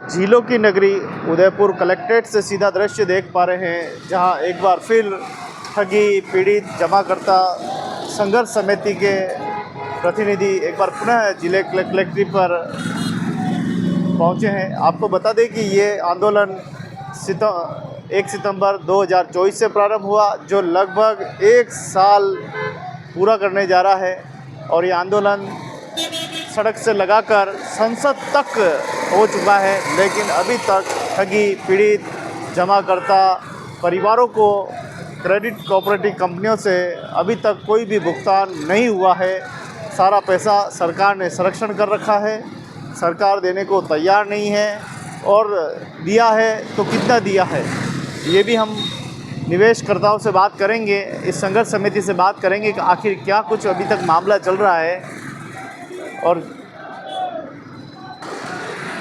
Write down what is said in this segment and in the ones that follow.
झीलों की नगरी उदयपुर कलेक्ट्रेट से सीधा दृश्य देख पा रहे हैं, जहां एक बार फिर ठगी पीड़ित जमाकर्ता संघर्ष समिति के प्रतिनिधि एक बार पुनः जिले कलेक्ट्रेट पर पहुंचे हैं। आपको बता दें कि ये आंदोलन 1 सितंबर 2024 से प्रारंभ हुआ, जो लगभग 1 साल पूरा करने जा रहा है और ये आंदोलन सड़क से लगाकर संसद तक हो चुका है, लेकिन अभी तक ठगी पीड़ित जमाकर्ता परिवारों को क्रेडिट कोऑपरेटिव कंपनियों से अभी तक कोई भी भुगतान नहीं हुआ है। सारा पैसा सरकार ने संरक्षण कर रखा है, सरकार देने को तैयार नहीं है और दिया है तो कितना दिया है, ये भी हम निवेशकर्ताओं से बात करेंगे, इस संघर्ष समिति से बात करेंगे कि आखिर क्या कुछ अभी तक मामला चल रहा है। और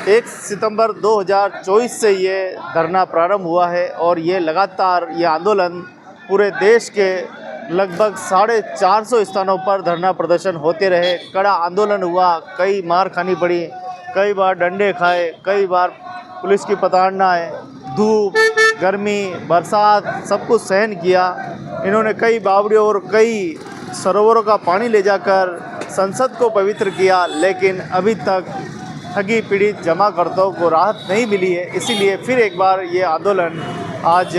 1 सितंबर 2024 से ये धरना प्रारंभ हुआ है और ये लगातार ये आंदोलन पूरे देश के लगभग 450 स्थानों पर धरना प्रदर्शन होते रहे। कड़ा आंदोलन हुआ, कई मार खानी पड़ी, कई बार डंडे खाए, कई बार पुलिस की प्रताड़ना है, धूप गर्मी बरसात सब कुछ सहन किया। इन्होंने कई बावड़ियों और कई सरोवरों का पानी ले जाकर संसद को पवित्र किया, लेकिन अभी तक ठगी पीड़ित जमाकर्ताओं को राहत नहीं मिली है। इसीलिए फिर एक बार ये आंदोलन आज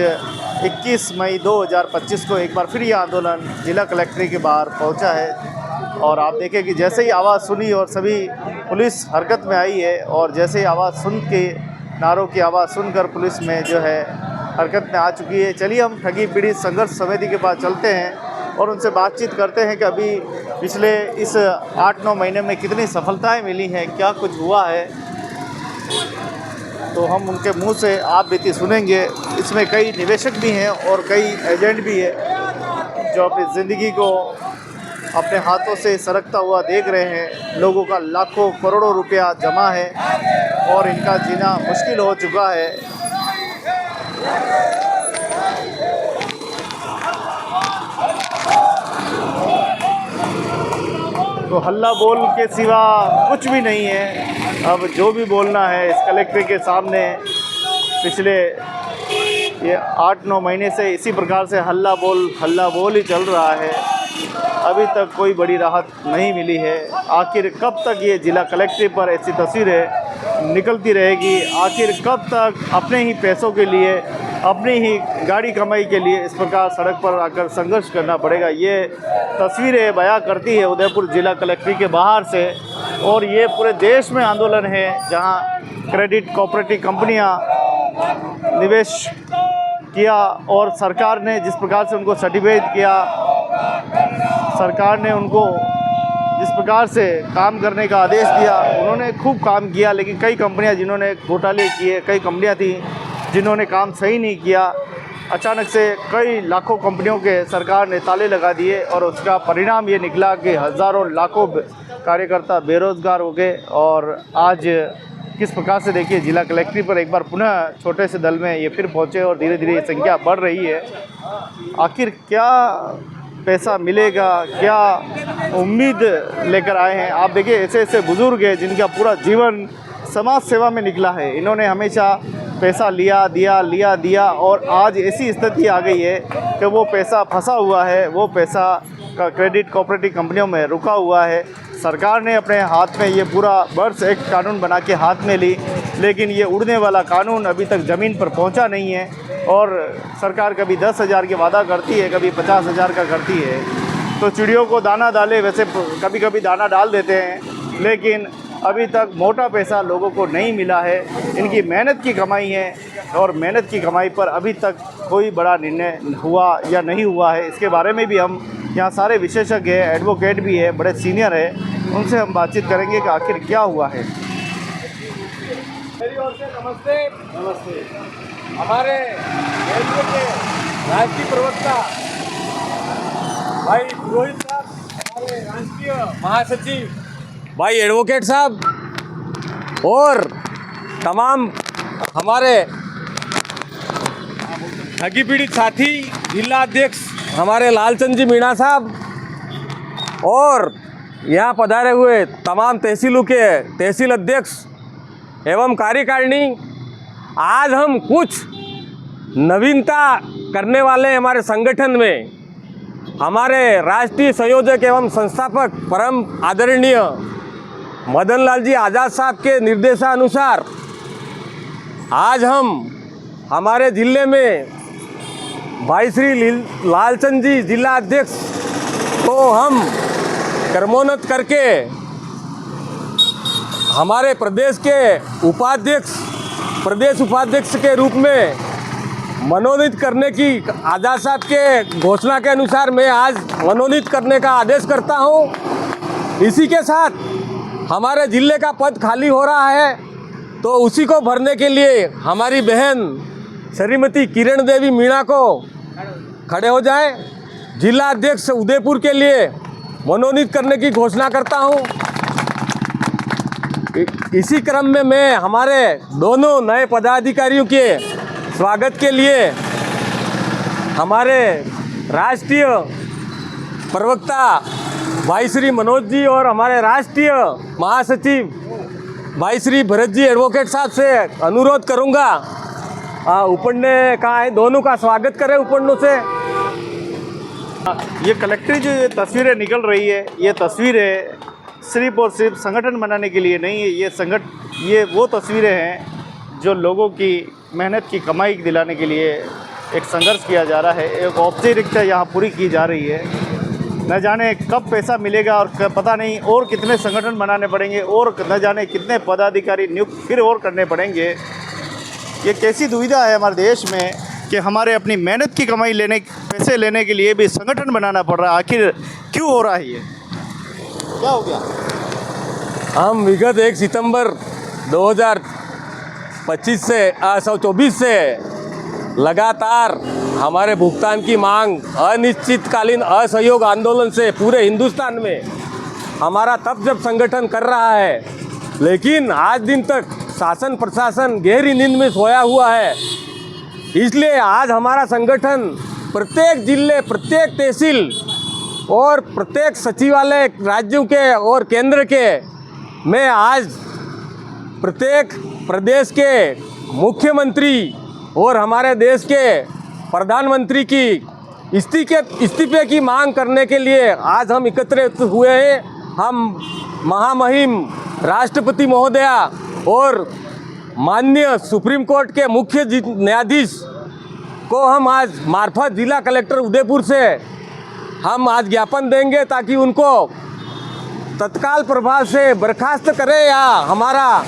21 मई 2025 को एक बार फिर ये आंदोलन जिला कलेक्ट्रेट के बाहर पहुंचा है। और आप देखें कि जैसे ही आवाज़ सुनी और सभी पुलिस हरकत में आई है, और जैसे ही आवाज़ सुन के नारों की आवाज़ सुनकर पुलिस में जो है हरकत में आ चुकी है। चलिए हम ठगी पीड़ित संघर्ष समिति के पास चलते हैं और उनसे बातचीत करते हैं कि अभी पिछले इस 8-9 महीने में कितनी सफलताएं मिली हैं, क्या कुछ हुआ है। तो हम उनके मुंह से आप बीती सुनेंगे। इसमें कई निवेशक भी हैं और कई एजेंट भी हैं जो अपनी ज़िंदगी को अपने हाथों से सरकता हुआ देख रहे हैं। लोगों का लाखों करोड़ों रुपया जमा है और इनका जीना मुश्किल हो चुका है। तो हल्ला बोल के सिवा कुछ भी नहीं है। अब जो भी बोलना है इस कलेक्ट्रेट के सामने पिछले ये 8-9 महीने से इसी प्रकार से हल्ला बोल ही चल रहा है। अभी तक कोई बड़ी राहत नहीं मिली है। आखिर कब तक ये जिला कलेक्ट्रेट पर ऐसी तस्वीरें निकलती रहेगी? आखिर कब तक अपने ही पैसों के लिए, अपनी ही गाड़ी कमाई के लिए इस प्रकार सड़क पर आकर संघर्ष करना पड़ेगा? ये तस्वीरें बयां करती है उदयपुर जिला कलेक्ट्रेट के बाहर से। और ये पूरे देश में आंदोलन है, जहां क्रेडिट कोऑपरेटिव कंपनियां निवेश किया और सरकार ने जिस प्रकार से उनको सर्टिफाइड किया, सरकार ने उनको जिस प्रकार से काम करने का आदेश दिया, उन्होंने खूब काम किया। लेकिन कई कंपनियां जिन्होंने घोटाले किए, कई कंपनियां थी जिन्होंने काम सही नहीं किया। अचानक से कई लाखों कंपनियों के सरकार ने ताले लगा दिए और उसका परिणाम ये निकला कि हज़ारों लाखों कार्यकर्ता बेरोज़गार हो गए। और आज किस प्रकार से देखिए जिला कलेक्ट्रेट पर एक बार पुनः छोटे से दल में ये फिर पहुँचे और धीरे धीरे संख्या बढ़ रही है। आखिर क्या पैसा मिलेगा, क्या उम्मीद लेकर आए हैं? आप देखिए ऐसे ऐसे बुज़ुर्ग हैं जिनका पूरा जीवन समाज सेवा में निकला है। इन्होंने हमेशा पैसा लिया दिया और आज ऐसी स्थिति आ गई है कि वो पैसा फंसा हुआ है, वो पैसा का क्रेडिट कोऑपरेटिव कंपनियों में रुका हुआ है। सरकार ने अपने हाथ में ये पूरा बर्ड्स एक्ट कानून बना के हाथ में ली, लेकिन ये उड़ने वाला कानून अभी तक ज़मीन पर पहुंचा नहीं है। और सरकार कभी 10,000 के वादा करती है, कभी 50,000 का करती है। तो चिड़ियों को दाना डाले वैसे कभी कभी दाना डाल देते हैं, लेकिन अभी तक मोटा पैसा लोगों को नहीं मिला है। इनकी मेहनत की कमाई है और मेहनत की कमाई पर अभी तक कोई बड़ा निर्णय हुआ या नहीं हुआ है, इसके बारे में भी हम यहाँ सारे विशेषज्ञ हैं, एडवोकेट भी है, बड़े सीनियर है, उनसे हम बातचीत करेंगे कि आखिर क्या हुआ है। मेरी ओर से नमस्ते। हमारे रेलवे के राष्ट्रीय प्रवक्ता भाई पुरोहित साहब, हमारे राष्ट्रीय महासचिव भाई एडवोकेट साहब और तमाम हमारे ठगी पीड़ित साथी, जिला अध्यक्ष हमारे लालचंद जी मीणा साहब और यहाँ पधारे हुए तमाम तहसीलों के तहसील अध्यक्ष एवं कार्यकारिणी, आज हम कुछ नवीनता करने वाले हमारे संगठन में हमारे राष्ट्रीय संयोजक एवं संस्थापक परम आदरणीय मदन लाल जी आज़ाद साहब के निर्देशानुसार आज हम हमारे ज़िले में भाई श्री लालचंद जी जिला अध्यक्ष को हम क्रमोन्नत करके हमारे प्रदेश उपाध्यक्ष के रूप में मनोनीत करने की आज़ाद साहब के घोषणा के अनुसार मैं आज मनोनीत करने का आदेश करता हूं। इसी के साथ हमारे ज़िले का पद खाली हो रहा है, तो उसी को भरने के लिए हमारी बहन श्रीमती किरण देवी मीणा को खड़े हो जाए। जिला अध्यक्ष उदयपुर के लिए मनोनीत करने की घोषणा करता हूं। इसी क्रम में मैं हमारे दोनों नए पदाधिकारियों के स्वागत के लिए हमारे राष्ट्रीय प्रवक्ता भाई श्री मनोज जी और हमारे राष्ट्रीय महासचिव भाई श्री भरत जी एडवोकेट साहब से अनुरोध करूंगा, उपन्ने का है, दोनों का स्वागत करें उपन्नों से। ये कलेक्टरी जो ये तस्वीरें निकल रही है, ये तस्वीरें सिर्फ और सिर्फ संगठन बनाने के लिए नहीं है। ये वो तस्वीरें हैं जो लोगों की मेहनत की कमाई दिलाने के लिए एक संघर्ष किया जा रहा है, एक औपचारिकता यहाँ पूरी की जा रही है। न जाने कब पैसा मिलेगा और पता नहीं और कितने संगठन बनाने पड़ेंगे और न जाने कितने पदाधिकारी नियुक्त फिर और करने पड़ेंगे। ये कैसी दुविधा है हमारे देश में कि हमारे अपनी मेहनत की कमाई पैसे लेने के लिए भी संगठन बनाना पड़ रहा है। आखिर क्यों हो रहा है ये, क्या हो गया? हम विगत 1 सितंबर 2024 से लगातार हमारे भुगतान की मांग अनिश्चितकालीन असहयोग आंदोलन से पूरे हिंदुस्तान में हमारा तब जब संगठन कर रहा है, लेकिन आज दिन तक शासन प्रशासन गहरी नींद में सोया हुआ है। इसलिए आज हमारा संगठन प्रत्येक जिले, प्रत्येक तहसील और प्रत्येक सचिवालय राज्यों के और केंद्र के में आज प्रत्येक प्रदेश के मुख्यमंत्री और हमारे देश के प्रधानमंत्री की इस्तीफे की मांग करने के लिए आज हम एकत्रित हुए हैं। हम महामहिम राष्ट्रपति महोदया और माननीय सुप्रीम कोर्ट के मुख्य न्यायाधीश को हम आज मार्फत जिला कलेक्टर उदयपुर से हम आज ज्ञापन देंगे ताकि उनको तत्काल प्रभाव से बर्खास्त करें या हमारा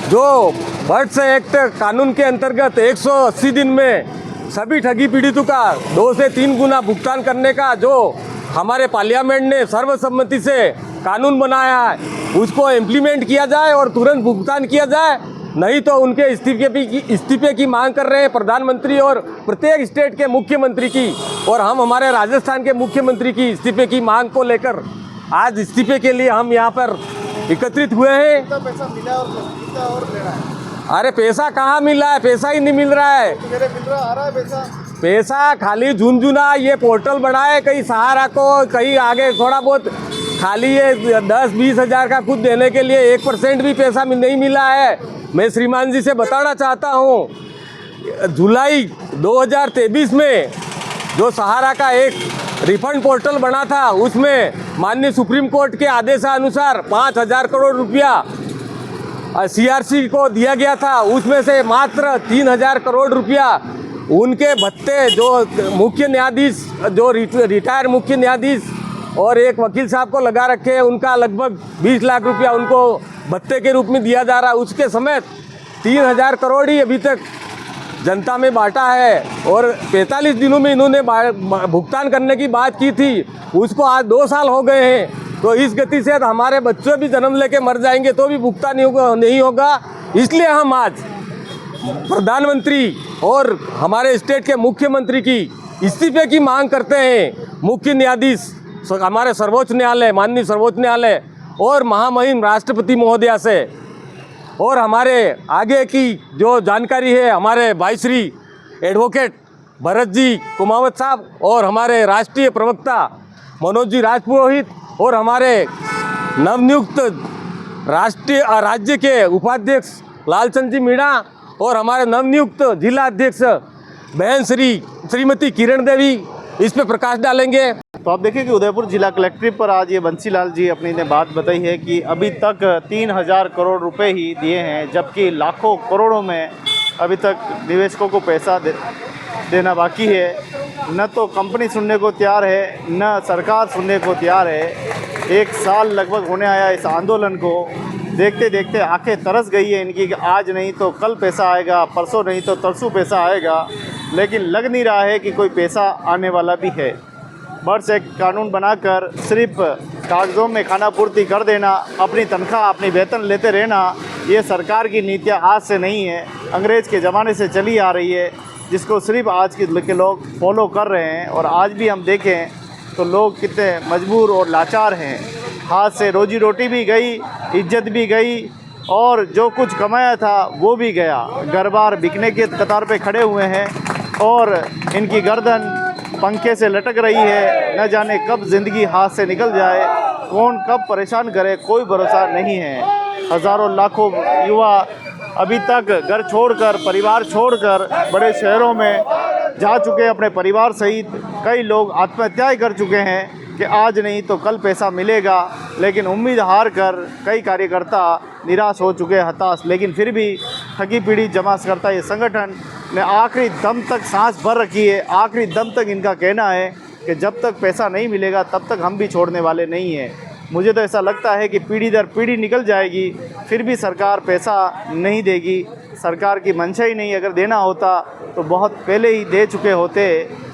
जो बर्ड्स एक्ट कानून के अंतर्गत 180 दिन में सभी ठगी पीड़ितों का 2 से 3 गुना भुगतान करने का जो हमारे पार्लियामेंट ने सर्वसम्मति से कानून बनाया है उसको इम्प्लीमेंट किया जाए और तुरंत भुगतान किया जाए। नहीं तो उनके इस्तीफे की मांग कर रहे हैं प्रधानमंत्री और प्रत्येक स्टेट के मुख्यमंत्री की, और हम हमारे राजस्थान के मुख्यमंत्री की इस्तीफे की मांग को लेकर आज इस्तीफे के लिए हम यहाँ पर एकत्रित हुए हैं। पैसा मिला और लेना है? अरे पैसा कहाँ मिल रहा है, पैसा ही नहीं मिल रहा है। मेरे मिल रहा आ रहा है पैसा खाली झुनझुना ये पोर्टल बनाए, कहीं सहारा को कहीं आगे थोड़ा बहुत खाली ये 10-20 हज़ार का खुद देने के लिए 1% भी पैसा नहीं मिला है। मैं श्रीमान जी से बताना चाहता हूँ, जुलाई 2023 में जो सहारा का एक रिफंड पोर्टल बना था उसमें माननीय सुप्रीम कोर्ट के आदेशानुसार 5,000 करोड़ रुपया CRC को दिया गया था। उसमें से मात्र 3,000 करोड़ रुपया उनके भत्ते जो मुख्य न्यायाधीश, जो रिटायर मुख्य न्यायाधीश और एक वकील साहब को लगा रखे हैं, उनका लगभग 20 लाख रुपया उनको भत्ते के रूप में दिया जा रहा है। उसके समेत 3,000 करोड़ ही अभी तक जनता में बांटा है और 45 दिनों में इन्होंने भुगतान करने की बात की थी, उसको आज 2 साल हो गए हैं। तो इस गति से हमारे बच्चे भी जन्म लेके मर जाएंगे तो भी भुगतान नहीं होगा। इसलिए हम आज प्रधानमंत्री और हमारे स्टेट के मुख्यमंत्री की इस्तीफे की मांग करते हैं। मुख्य न्यायाधीश हमारे सर्वोच्च न्यायालय, माननीय सर्वोच्च न्यायालय और महामहिम राष्ट्रपति महोदया से, और हमारे आगे की जो जानकारी है हमारे भाई श्री एडवोकेट भरत जी कुमावत साहब और हमारे राष्ट्रीय प्रवक्ता मनोज जी राजपुरोहित और हमारे नवनियुक्त राज्य के उपाध्यक्ष लालचंद जी मीणा और हमारे नवनियुक्त जिला अध्यक्ष बहन श्रीमती किरण देवी इस पे प्रकाश डालेंगे। तो आप देखिए कि उदयपुर जिला कलेक्ट्रेट पर आज ये बंसीलाल जी अपनी ने बात बताई है कि अभी तक 3000 करोड़ रुपए ही दिए हैं, जबकि लाखों करोड़ों में अभी तक निवेशकों को पैसा देना बाकी है। न तो कंपनी सुनने को तैयार है, न सरकार सुनने को तैयार है। 1 साल लगभग होने आया इस आंदोलन को, देखते देखते आंखें तरस गई है इनकी कि आज नहीं तो कल पैसा आएगा, परसों नहीं तो तरसों पैसा आएगा, लेकिन लग नहीं रहा है कि कोई पैसा आने वाला भी है। बस एक कानून बनाकर सिर्फ कागज़ों में खाना पूर्ति कर देना, अपनी तनख्वाह अपनी वेतन लेते रहना, ये सरकार की नीतियाँ आज से नहीं है, अंग्रेज़ के ज़माने से चली आ रही है, जिसको सिर्फ आज के लोग फॉलो कर रहे हैं। और आज भी हम देखें तो लोग कितने मजबूर और लाचार हैं। हाथ से रोजी रोटी भी गई, इज्जत भी गई, और जो कुछ कमाया था वो भी गया। घर बार बिकने के कतार पे खड़े हुए हैं और इनकी गर्दन पंखे से लटक रही है। न जाने कब ज़िंदगी हाथ से निकल जाए, कौन कब परेशान करे, कोई भरोसा नहीं है। हज़ारों लाखों युवा अभी तक घर छोड़कर, परिवार छोड़कर बड़े शहरों में जा चुके हैं अपने परिवार सहित। कई लोग आत्महत्याएं कर चुके हैं कि आज नहीं तो कल पैसा मिलेगा, लेकिन उम्मीद हार कर कई कार्यकर्ता निराश हो चुके हैं, हताश। लेकिन फिर भी ठगी पीढ़ी जमातकर्ता ये संगठन ने आखिरी दम तक सांस भर रखी है। आखिरी दम तक इनका कहना है कि जब तक पैसा नहीं मिलेगा तब तक हम भी छोड़ने वाले नहीं हैं। मुझे तो ऐसा लगता है कि पीढ़ी दर पीढ़ी निकल जाएगी, फिर भी सरकार पैसा नहीं देगी। सरकार की मंशा ही नहीं, अगर देना होता तो बहुत पहले ही दे चुके होते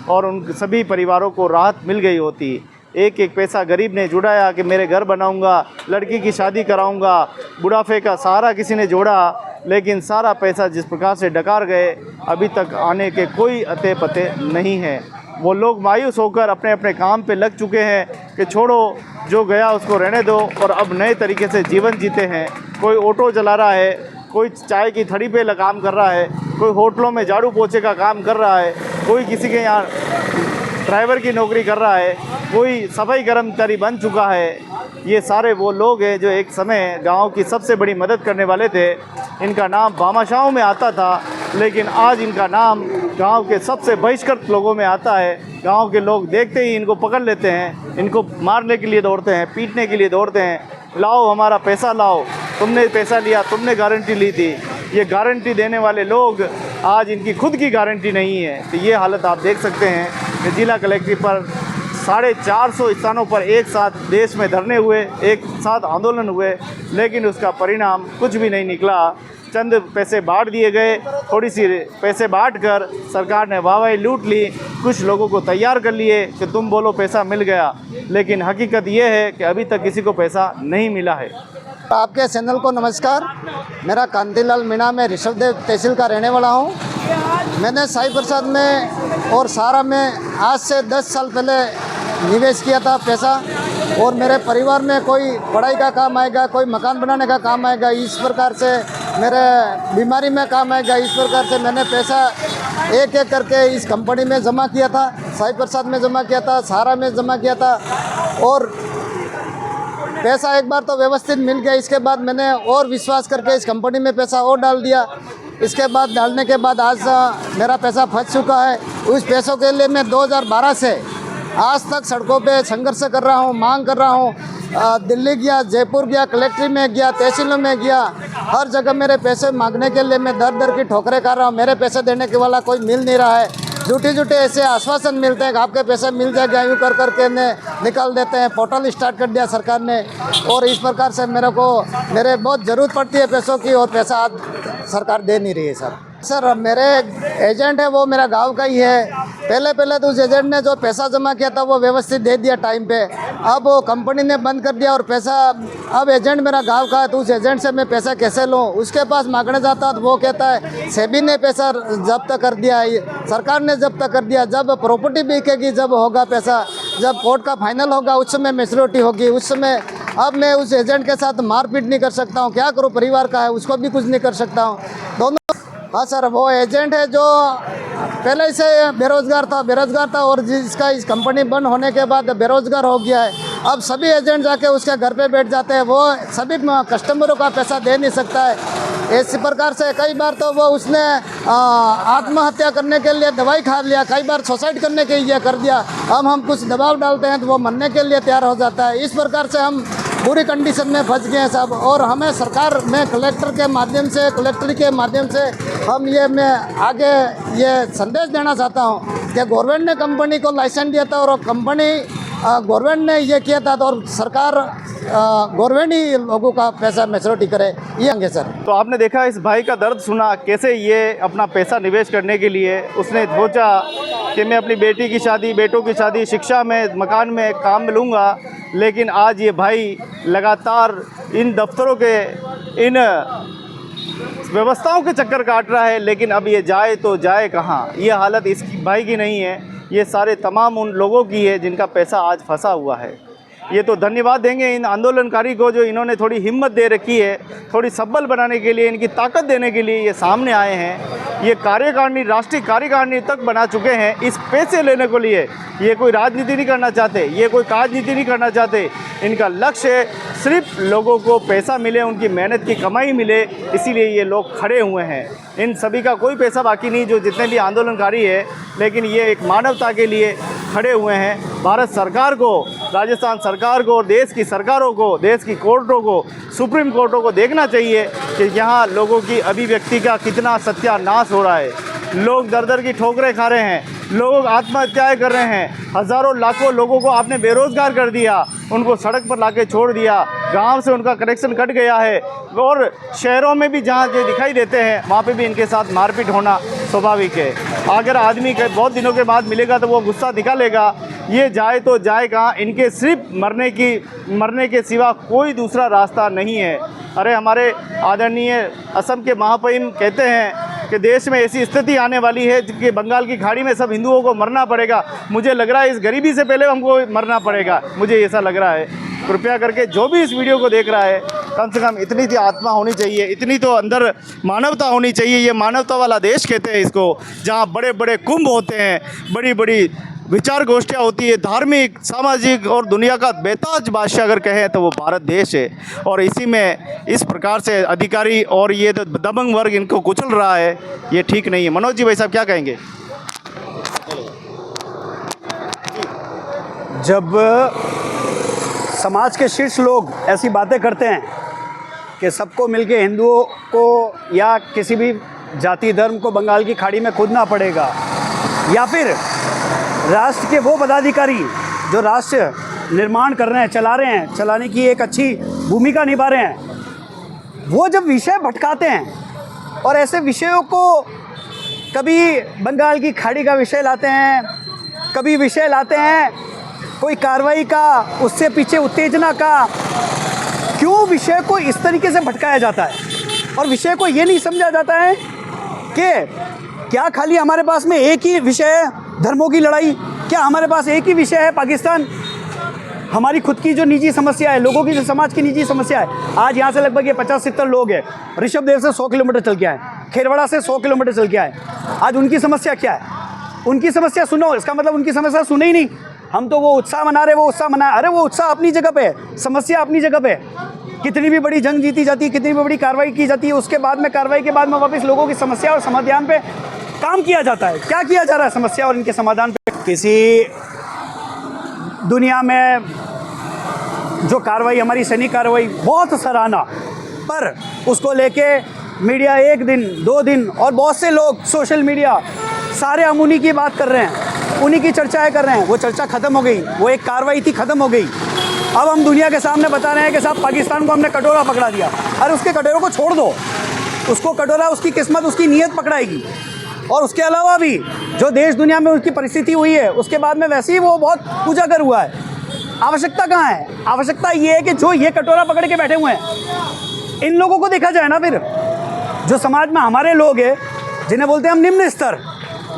और उन सभी परिवारों को राहत मिल गई होती। एक एक पैसा गरीब ने जुटाया कि मेरे घर बनाऊंगा, लड़की की शादी कराऊंगा, बुढ़ापे का सहारा किसी ने जोड़ा, लेकिन सारा पैसा जिस प्रकार से डकार गए अभी तक आने के कोई अते पते नहीं हैं। वो लोग मायूस होकर अपने अपने काम पे लग चुके हैं कि छोड़ो, जो गया उसको रहने दो, और अब नए तरीके से जीवन जीते हैं। कोई ऑटो चला रहा है, कोई चाय की थड़ी पे काम कर रहा है, कोई होटलों में झाड़ू पोछे का काम कर रहा है, कोई किसी के यहाँ ड्राइवर की नौकरी कर रहा है, कोई सफाई कर्मचारी बन चुका है। ये सारे वो लोग हैं जो एक समय गांव की सबसे बड़ी मदद करने वाले थे। इनका नाम भामाशाहों में आता था, लेकिन आज इनका नाम गांव के सबसे बहिष्कृत लोगों में आता है। गांव के लोग देखते ही इनको पकड़ लेते हैं, इनको मारने के लिए दौड़ते हैं, पीटने के लिए दौड़ते हैं। लाओ हमारा पैसा लाओ, तुमने पैसा लिया, तुमने गारंटी ली थी। ये गारंटी देने वाले लोग आज इनकी खुद की गारंटी नहीं है। तो ये हालत आप देख सकते हैं कि जिला कलेक्ट्रेट पर 450 स्थानों पर एक साथ देश में धरने हुए, एक साथ आंदोलन हुए, लेकिन उसका परिणाम कुछ भी नहीं निकला। चंद पैसे बांट दिए गए, थोड़ी सी पैसे बांट कर सरकार ने वाहवाही लूट ली, कुछ लोगों को तैयार कर लिए कि तुम बोलो पैसा मिल गया, लेकिन हकीकत ये है कि अभी तक किसी को पैसा नहीं मिला है। आपके चैनल को नमस्कार। मेरा कांतिलाल मीणा, मैं ऋषभदेव तहसील का रहने वाला हूँ। मैंने साई प्रसाद में और सारा में आज से 10 साल पहले निवेश किया था पैसा, और मेरे परिवार में कोई पढ़ाई का काम आएगा, कोई मकान बनाने का काम आएगा, इस प्रकार से मेरे बीमारी में काम आएगा, इस प्रकार से मैंने पैसा एक एक करके इस कंपनी में जमा किया था। साई प्रसाद में जमा किया था, सारा में जमा किया था, और पैसा एक बार तो व्यवस्थित मिल गया। इसके बाद मैंने और विश्वास करके इस कंपनी में पैसा और डाल दिया। इसके बाद डालने के बाद आज मेरा पैसा फंस चुका है। उस पैसों के लिए मैं 2012 से आज तक सड़कों पे संघर्ष कर रहा हूँ, मांग कर रहा हूँ। दिल्ली गया, जयपुर गया, कलेक्ट्रेट में गया, तहसीलों में गया, हर जगह मेरे पैसे मांगने के लिए मैं दर दर की ठोकरें कर रहा हूँ। मेरे पैसे देने के वाला कोई मिल नहीं रहा है। झूठे ऐसे आश्वासन मिलते हैं कि आपके पैसे मिल जाएगा, यूँ कर करके निकाल देते हैं। पोर्टल स्टार्ट कर दिया सरकार ने, और इस प्रकार से मेरे बहुत ज़रूरत पड़ती है पैसों की, और पैसा आज सरकार दे नहीं रही है। सर मेरे एजेंट है वो मेरा गांव का ही है। पहले तो उस एजेंट ने जो पैसा जमा किया था वो व्यवस्थित दे दिया टाइम पे। अब वो कंपनी ने बंद कर दिया और पैसा, अब एजेंट मेरा गांव का है, तो उस एजेंट से मैं पैसा कैसे लूँ? उसके पास मांगने जाता तो वो कहता है सेबी ने पैसा जब्त कर दिया, सरकार ने जब्त कर दिया। जब प्रॉपर्टी बिकेगी, जब होगा पैसा, जब कोर्ट का फाइनल होगा, उस समय मैच्योरिटी होगी, उस समय। अब मैं उस एजेंट के साथ मारपीट नहीं कर सकता हूँ, क्या करूँ? परिवार का है, उसको भी कुछ नहीं कर सकता हूँ। दोनों। हाँ सर, वो एजेंट है जो पहले से बेरोज़गार था और जिसका इस कंपनी बंद होने के बाद बेरोज़गार हो गया है। अब सभी एजेंट जाके उसके घर पे बैठ जाते हैं, वो सभी कस्टमरों का पैसा दे नहीं सकता है। इस प्रकार से कई बार तो वो उसने आत्महत्या करने के लिए दवाई खा लिया, कई बार सुसाइड करने के लिए कर दिया। अब हम कुछ दबाव डालते हैं तो वो मरने के लिए तैयार हो जाता है। इस प्रकार से हम बुरी कंडीशन में फंस गए हैं साहब। और हमें सरकार में कलेक्टर के माध्यम से, कलेक्टर के माध्यम से हम ये मैं आगे ये संदेश देना चाहता हूँ कि गवर्नमेंट ने कंपनी को लाइसेंस दिया था और कंपनी गवर्नमेंट ने ये किया था, तो और सरकार गवर्नमेंट ही लोगों का पैसा मैच्योरिटी करे, ये होंगे सर। तो आपने देखा, इस भाई का दर्द सुना, कैसे ये अपना पैसा निवेश करने के लिए उसने सोचा कि मैं अपनी बेटी की शादी, बेटों की शादी, शिक्षा में, मकान में काम में लूँगा। लेकिन आज ये भाई लगातार इन दफ्तरों के, इन व्यवस्थाओं के चक्कर काट रहा है। लेकिन अब ये जाए तो जाए कहाँ? ये हालत इस भाई की नहीं है, ये सारे तमाम उन लोगों की है जिनका पैसा आज फंसा हुआ है। ये तो धन्यवाद देंगे इन आंदोलनकारी को, जो इन्होंने थोड़ी हिम्मत दे रखी है, थोड़ी सबल बनाने के लिए, इनकी ताकत देने के लिए ये सामने आए हैं। ये कार्यकारिणी, राष्ट्रीय कार्यकारिणी तक बना चुके हैं इस पैसे लेने को लिए। ये कोई राजनीति नहीं करना चाहते, ये कोई राजनीति नहीं करना चाहते। इनका लक्ष्य सिर्फ लोगों को पैसा मिले, उनकी मेहनत की कमाई मिले, इसीलिए ये लोग खड़े हुए हैं। इन सभी का कोई पैसा बाकी नहीं, जो जितने भी आंदोलनकारी है, लेकिन ये एक मानवता के लिए खड़े हुए हैं। भारत सरकार को, राजस्थान सरकार को और देश की सरकारों को, देश की कोर्टों को, सुप्रीम कोर्टों को देखना चाहिए कि यहाँ लोगों की अभिव्यक्ति का कितना सत्यानाश हो रहा है। लोग दर दर की ठोकरें खा रहे हैं, लोग आत्महत्याएं कर रहे हैं, हज़ारों लाखों लोगों को आपने बेरोज़गार कर दिया, उनको सड़क पर लाके छोड़ दिया, गांव से उनका कनेक्शन कट गया है। और शहरों में भी जहां जो दिखाई देते हैं वहां पे भी इनके साथ मारपीट होना स्वाभाविक है। अगर आदमी के बहुत दिनों के बाद मिलेगा तो वो गुस्सा निकालेगा। ये जाए तो जाए कहाँ? इनके सिर्फ मरने के सिवा कोई दूसरा रास्ता नहीं है। अरे हमारे आदरणीय असम के महामहिम कहते हैं कि देश में ऐसी स्थिति आने वाली है कि बंगाल की खाड़ी में सब हिंदुओं को मरना पड़ेगा। मुझे लग रहा है इस गरीबी से पहले हमको मरना पड़ेगा, मुझे ऐसा लग रहा है। कृपया करके जो भी इस वीडियो को देख रहा है, कम से कम इतनी तो आत्मा होनी चाहिए, इतनी तो अंदर मानवता होनी चाहिए। ये मानवता वाला देश कहते हैं इसको, जहाँ बड़े बड़े कुंभ होते हैं, बड़ी बड़ी विचार गोष्ठियाँ होती है, धार्मिक, सामाजिक और दुनिया का बेताज बादशाह अगर कहें तो वो भारत देश है। और इसी में इस प्रकार से अधिकारी और ये दबंग वर्ग इनको कुचल रहा है, ये ठीक नहीं है। मनोज जी, भाई साहब क्या कहेंगे? जब समाज के शीर्ष लोग ऐसी बातें करते हैं कि सबको मिलके हिंदुओं को या किसी भी जाति धर्म को बंगाल की खाड़ी में कूदना पड़ेगा, या फिर राष्ट्र के वो पदाधिकारी जो राष्ट्र निर्माण कर रहे हैं, चला रहे हैं, चलाने की एक अच्छी भूमिका निभा रहे हैं, वो जब विषय भटकाते हैं और ऐसे विषयों को कभी बंगाल की खाड़ी का विषय लाते हैं, कभी विषय लाते हैं कोई कार्रवाई का, उससे पीछे उत्तेजना का, क्यों विषय को इस तरीके से भटकाया जाता है? और विषय को ये नहीं समझा जाता है कि क्या खाली हमारे पास में एक ही विषय है धर्मों की लड़ाई? क्या हमारे पास एक ही विषय है पाकिस्तान? हमारी खुद की जो निजी समस्या है, लोगों की जो समाज की निजी समस्या है। आज यहाँ से लगभग ये 50-70 लोग हैं, ऋषभदेव से 100 किलोमीटर चल के आए, खेरवाड़ा से 100 किलोमीटर चल के आए। आज उनकी समस्या क्या है? उनकी समस्या सुनो, इसका मतलब उनकी समस्या सुने ही नहीं। हम तो वो उत्साह मना रहे, वो उत्साह मना, अरे वो उत्साह अपनी जगह पे है, समस्या अपनी जगह पे है। कितनी भी बड़ी जंग जीती जाती है, कितनी भी बड़ी कार्रवाई की जाती है, उसके बाद में कार्रवाई के बाद में वापस लोगों की समस्या और समाधान पे काम किया जाता है। क्या किया जा रहा है समस्या और इनके समाधान पे? किसी दुनिया में जो कार्रवाई, हमारी सैनिक कार्रवाई बहुत सराहना, पर उसको लेके मीडिया 1 दिन 2 दिन और बहुत से लोग सोशल मीडिया सारे हम उन्हीं की बात कर रहे हैं, उन्हीं की चर्चाएं कर रहे हैं। वो चर्चा ख़त्म हो गई, वो एक कार्रवाई थी, ख़त्म हो गई। अब हम दुनिया के सामने बता रहे हैं कि साहब पाकिस्तान को हमने कटोरा पकड़ा दिया। अरे उसके कटोरे को छोड़ दो, उसको कटोरा, उसकी किस्मत, उसकी नीयत पकड़ाएगी। और उसके अलावा भी जो देश दुनिया में उसकी परिस्थिति हुई है, उसके बाद में वैसे ही वो बहुत उजागर हुआ है। आवश्यकता कहाँ है? आवश्यकता ये है कि जो ये कटोरा पकड़ के बैठे हुए हैं, इन लोगों को देखा जाए ना। फिर जो समाज में हमारे लोग हैं, जिन्हें बोलते हैं हम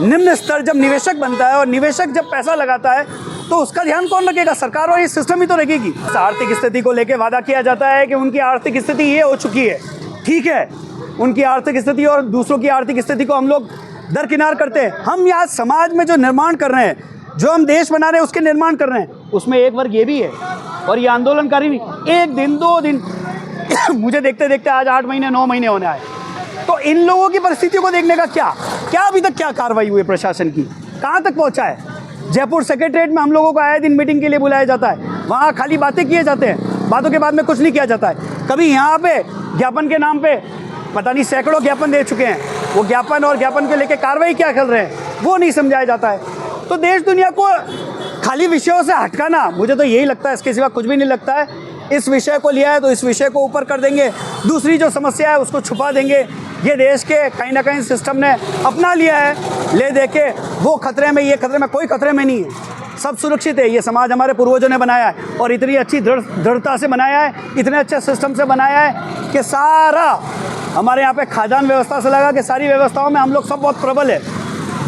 निम्न स्तर जब निवेशक बनता है और निवेशक जब पैसा लगाता है तो उसका ध्यान कौन रखेगा? सरकार और ये सिस्टम ही तो रखेगी। आर्थिक स्थिति को लेकर वादा किया जाता है कि उनकी आर्थिक स्थिति ये हो चुकी है, ठीक है, उनकी आर्थिक स्थिति और दूसरों की आर्थिक स्थिति को हम लोग दरकिनार करते हैं। हम यहाँ समाज में जो निर्माण कर रहे हैं, जो हम देश बना रहे हैं, उसके निर्माण कर रहे हैं, उसमें एक वर्ग ये भी है और ये आंदोलनकारी भी। 1 दिन 2 दिन मुझे देखते देखते आज 8 महीने 9 महीने होने आए। इन लोगों की परिस्थितियों को देखने का क्या अभी तक क्या कार्रवाई हुई है प्रशासन की, कहाँ तक पहुँचा है? जयपुर सेक्रेटरीट में हम लोगों को आए दिन मीटिंग के लिए बुलाया जाता है, वहाँ खाली बातें किए जाते हैं, बातों के बाद में कुछ नहीं किया जाता है। कभी यहाँ पे ज्ञापन के नाम पे पता नहीं सैकड़ों ज्ञापन दे चुके हैं, वो ज्ञापन और ज्ञापन के लेके कार्रवाई क्या कर रहे हैं वो नहीं समझाया जाता है। तो देश दुनिया को खाली विषयों से हटकाना, मुझे तो यही लगता है, इसके सिवा कुछ भी नहीं लगता है। इस विषय को लिया है तो इस विषय को ऊपर कर देंगे, दूसरी जो समस्या है उसको छुपा देंगे। ये देश के कहीं ना कहीं सिस्टम ने अपना लिया है, ले दे के वो खतरे में, ये खतरे में, कोई खतरे में नहीं है, सब सुरक्षित है। ये समाज हमारे पूर्वजों ने बनाया है और इतनी अच्छी दृढ़ता से बनाया है, इतने अच्छे सिस्टम से बनाया है कि सारा हमारे यहाँ पे खाद्यान्न व्यवस्था से लगा कि सारी व्यवस्थाओं में हम लोग सब बहुत प्रबल है।